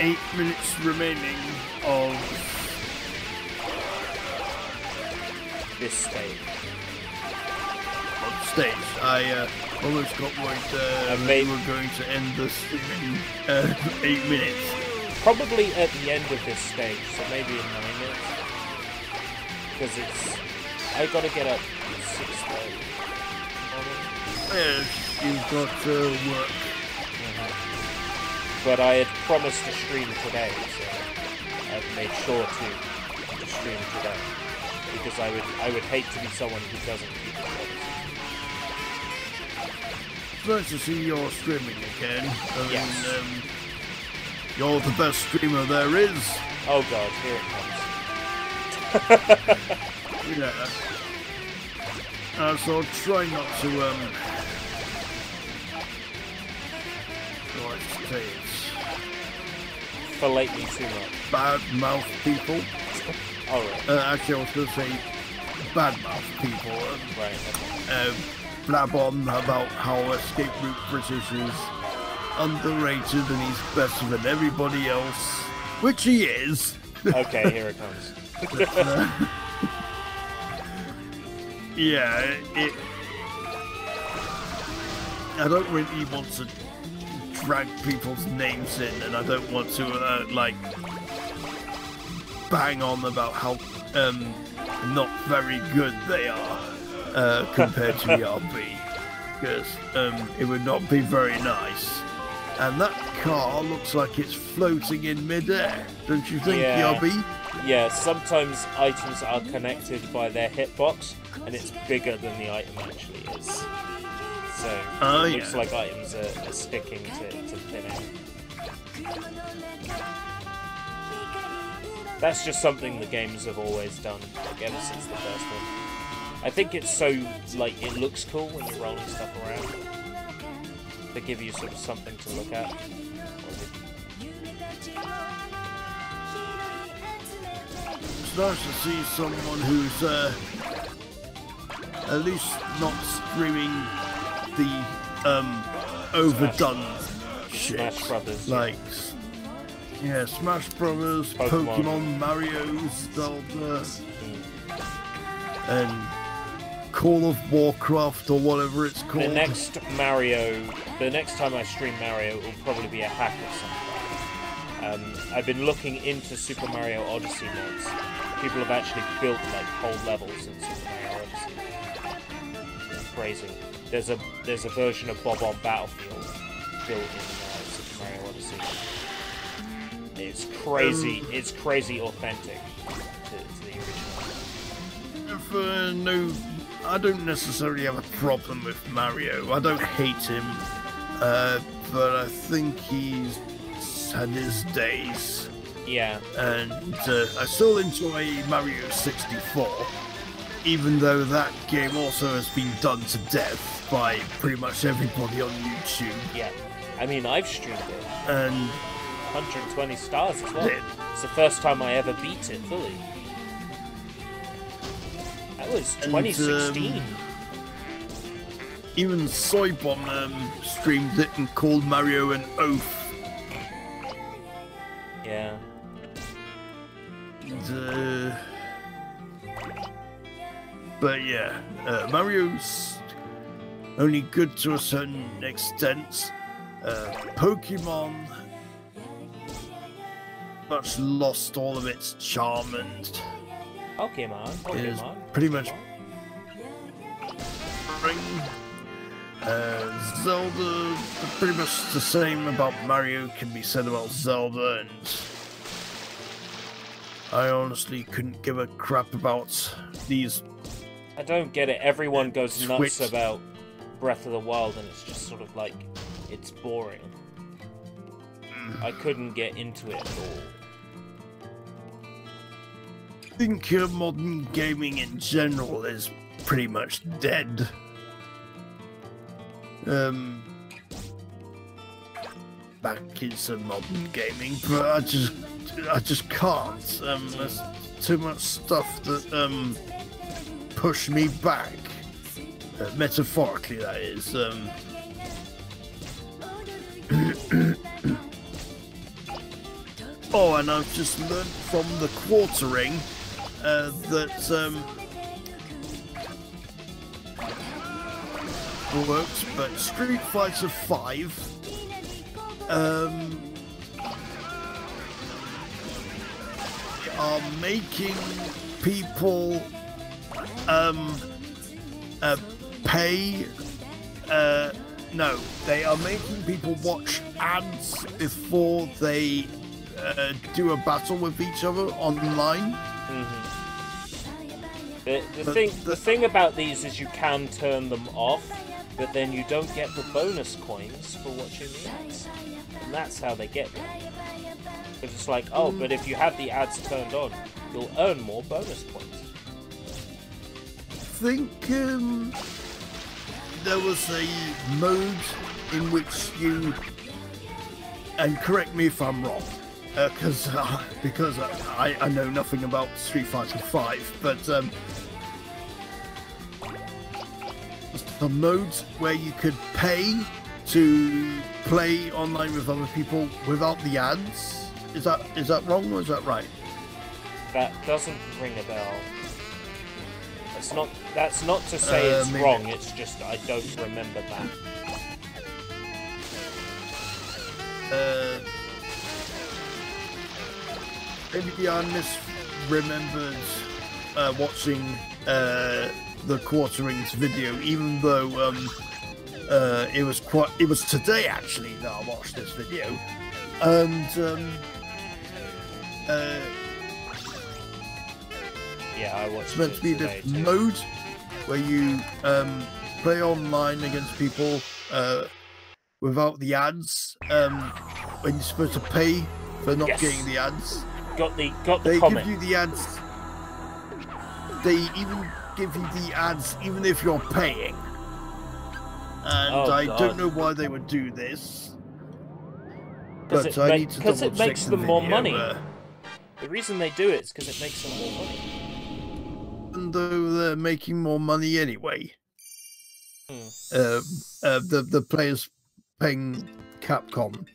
Eight minutes remaining of This stage. on stage. I almost got worried we were going to end the stream in 8 minutes. Probably at the end of this stage, so maybe in 9 minutes. Because I gotta get up at 6:30. Yes, you've got work. But I had promised to stream today, so I've made sure to stream today. Because I would hate to be someone who doesn't keep the promises. It's nice to see you're streaming again. Yes. You're the best streamer there is. Oh god, here it comes. Yeah. So try not to Fillet me too much. bad mouth people. Alright. Actually, I was going to say bad mouth people. Right, okay. Blab on about how Escape Route British is underrated and he's better than everybody else, which he is. Okay, here it comes. Yeah, I don't really want to drag people's names in, and I don't want to like bang on about how not very good they are compared to ERB, because it would not be very nice. And that car looks like it's floating in midair, don't you think, Yeah. ERB? Yeah, sometimes items are connected by their hitbox, and it's bigger than the item actually is. So it looks like items are sticking to thin air. That's just something the games have always done, like ever since the first one. I think it's so, like, it looks cool when you're rolling stuff around. To give you sort of something to look at. It's nice to see someone who's at least not screaming the overdone shit. Smash Brothers. Like, yeah, Smash Brothers, Pokemon, Mario, Zelda, and Call of Warcraft or whatever it's called. The next time I stream Mario, it will probably be a hack of some kind. I've been looking into Super Mario Odyssey mods. People have actually built like whole levels in Super Mario Odyssey. It's crazy. There's a version of Bob on Battlefield built in Super Mario Odyssey. It's crazy. It's crazy authentic to the original. No, I don't necessarily have a problem with Mario. I don't hate him, but I think he's had his days. Yeah. And I still enjoy Mario 64, even though that game also has been done to death by pretty much everybody on YouTube. Yeah. I mean, I've streamed it. And 120 stars as well. Yeah. It's the first time I ever beat it fully. That was 2016. Even Soybomb streamed it and called Mario an oaf. Yeah. And, but yeah, Mario's only good to a certain extent. Pokemon much lost all of its charm and is pretty much Zelda, pretty much the same about Mario can be said about Zelda, and I honestly couldn't give a crap about these. I don't get it. Everyone goes nuts about Breath of the Wild, and it's just sort of like, it's boring. I couldn't get into it at all. I think modern gaming in general is pretty much dead. Back into modern gaming, but I just can't. There's too much stuff that push me back. Metaphorically, that is. Oh, and I've just learned from the quartering that works, but Street Fighter V are making people pay. No, they are making people watch ads before they do a battle with each other online. The thing about these is you can turn them off, but then you don't get the bonus coins for watching the ads, and that's how they get you. It's like, oh, but if you have the ads turned on, you'll earn more bonus points. I think there was a mode in which you, and correct me if I'm wrong, because I know nothing about Street Fighter V, but the modes where you could pay to play online with other people without the ads. Is that wrong or is that right? That doesn't ring a bell. That's not to say it's maybe wrong. It's just I don't remember that. Maybe I misremembered watching the Quartering's video, even though it was today actually that I watched this video, and yeah, I watched it's meant to be this mode where you play online against people without the ads, when you're supposed to pay for not getting the ads. Got the They comment. give you the ads. They even give you the ads even if you're paying. And I don't know why they would do this. But I need to Because it makes them more money. The reason they do it is because it makes them more money. Even though they're making more money anyway. The players paying Capcom.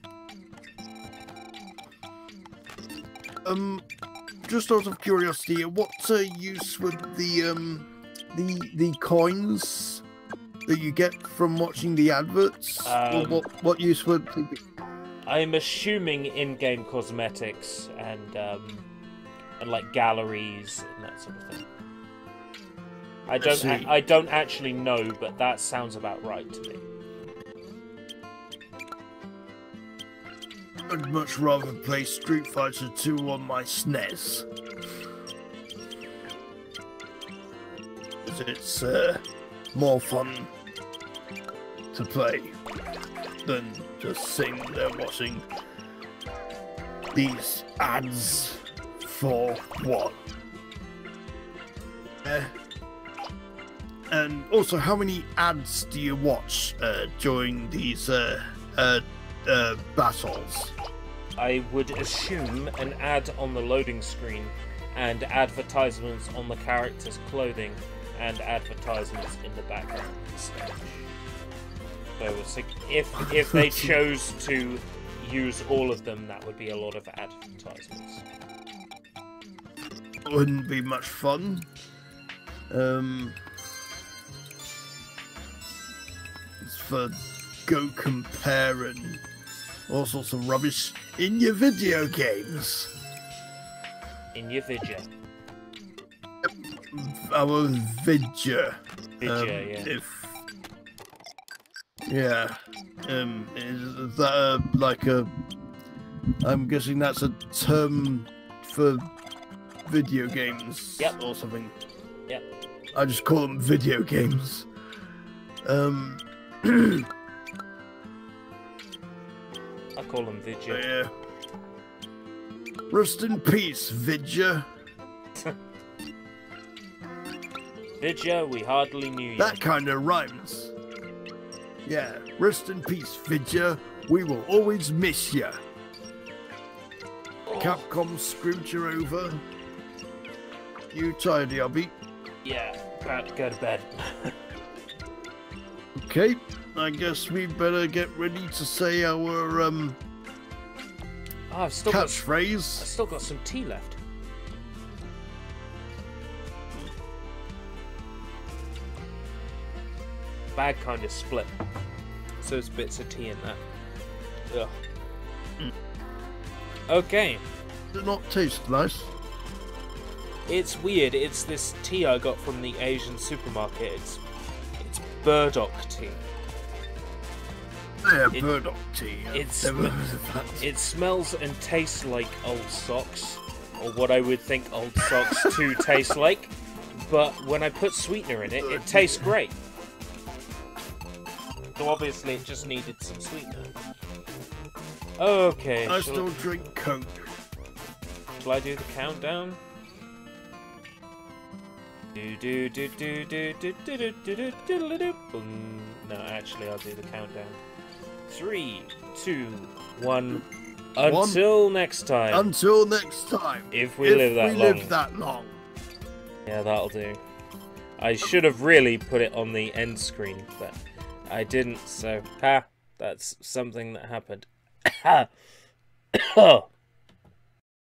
Just out of curiosity, what use would the coins that you get from watching the adverts? What use would they be? I'm assuming in-game cosmetics and like galleries and that sort of thing. I don't actually know, but that sounds about right to me. I'd much rather play Street Fighter 2 on my SNES. It's more fun to play than just sitting there watching these ads for what? And also, how many ads do you watch during these battles? I would assume an ad on the loading screen and advertisements on the character's clothing and advertisements in the background of the stage. So if they chose to use all of them, that would be a lot of advertisements. Wouldn't be much fun. It's for Go Compare and all sorts of rubbish in your video games. In your video. Our vidya. Yeah. Is that like a? I'm guessing that's a term for video games. Yep. Or something. Yep. I just call them video games. I call them Vidya. Yeah. Rest in peace, Vidya. Vidya, we hardly knew you. That kind of rhymes. Yeah. Rest in peace, Vidya. We will always miss ya. Capcom screwed you over. You tired, Yobby? Yeah, about to go to bed. Okay, I guess we better get ready to say our I've still catchphrase. got some tea left. Bag kind of split, so there's bits of tea in that. Ugh. Okay. Does it not taste nice? It's weird. It's this tea I got from the Asian supermarket. It's burdock tea. Yeah, burdock tea. It smells and tastes like old socks, or what I would think old socks to taste like. But when I put sweetener in it, it tastes great. So obviously it just needed some sweetener. Okay. I still drink Coke. Shall I do the countdown? No, actually, I'll do the countdown. 3, 2, 1. Until next time. Until next time. If we live that long. Yeah, that'll do. I should have really put it on the end screen, but I didn't, so that's something that happened.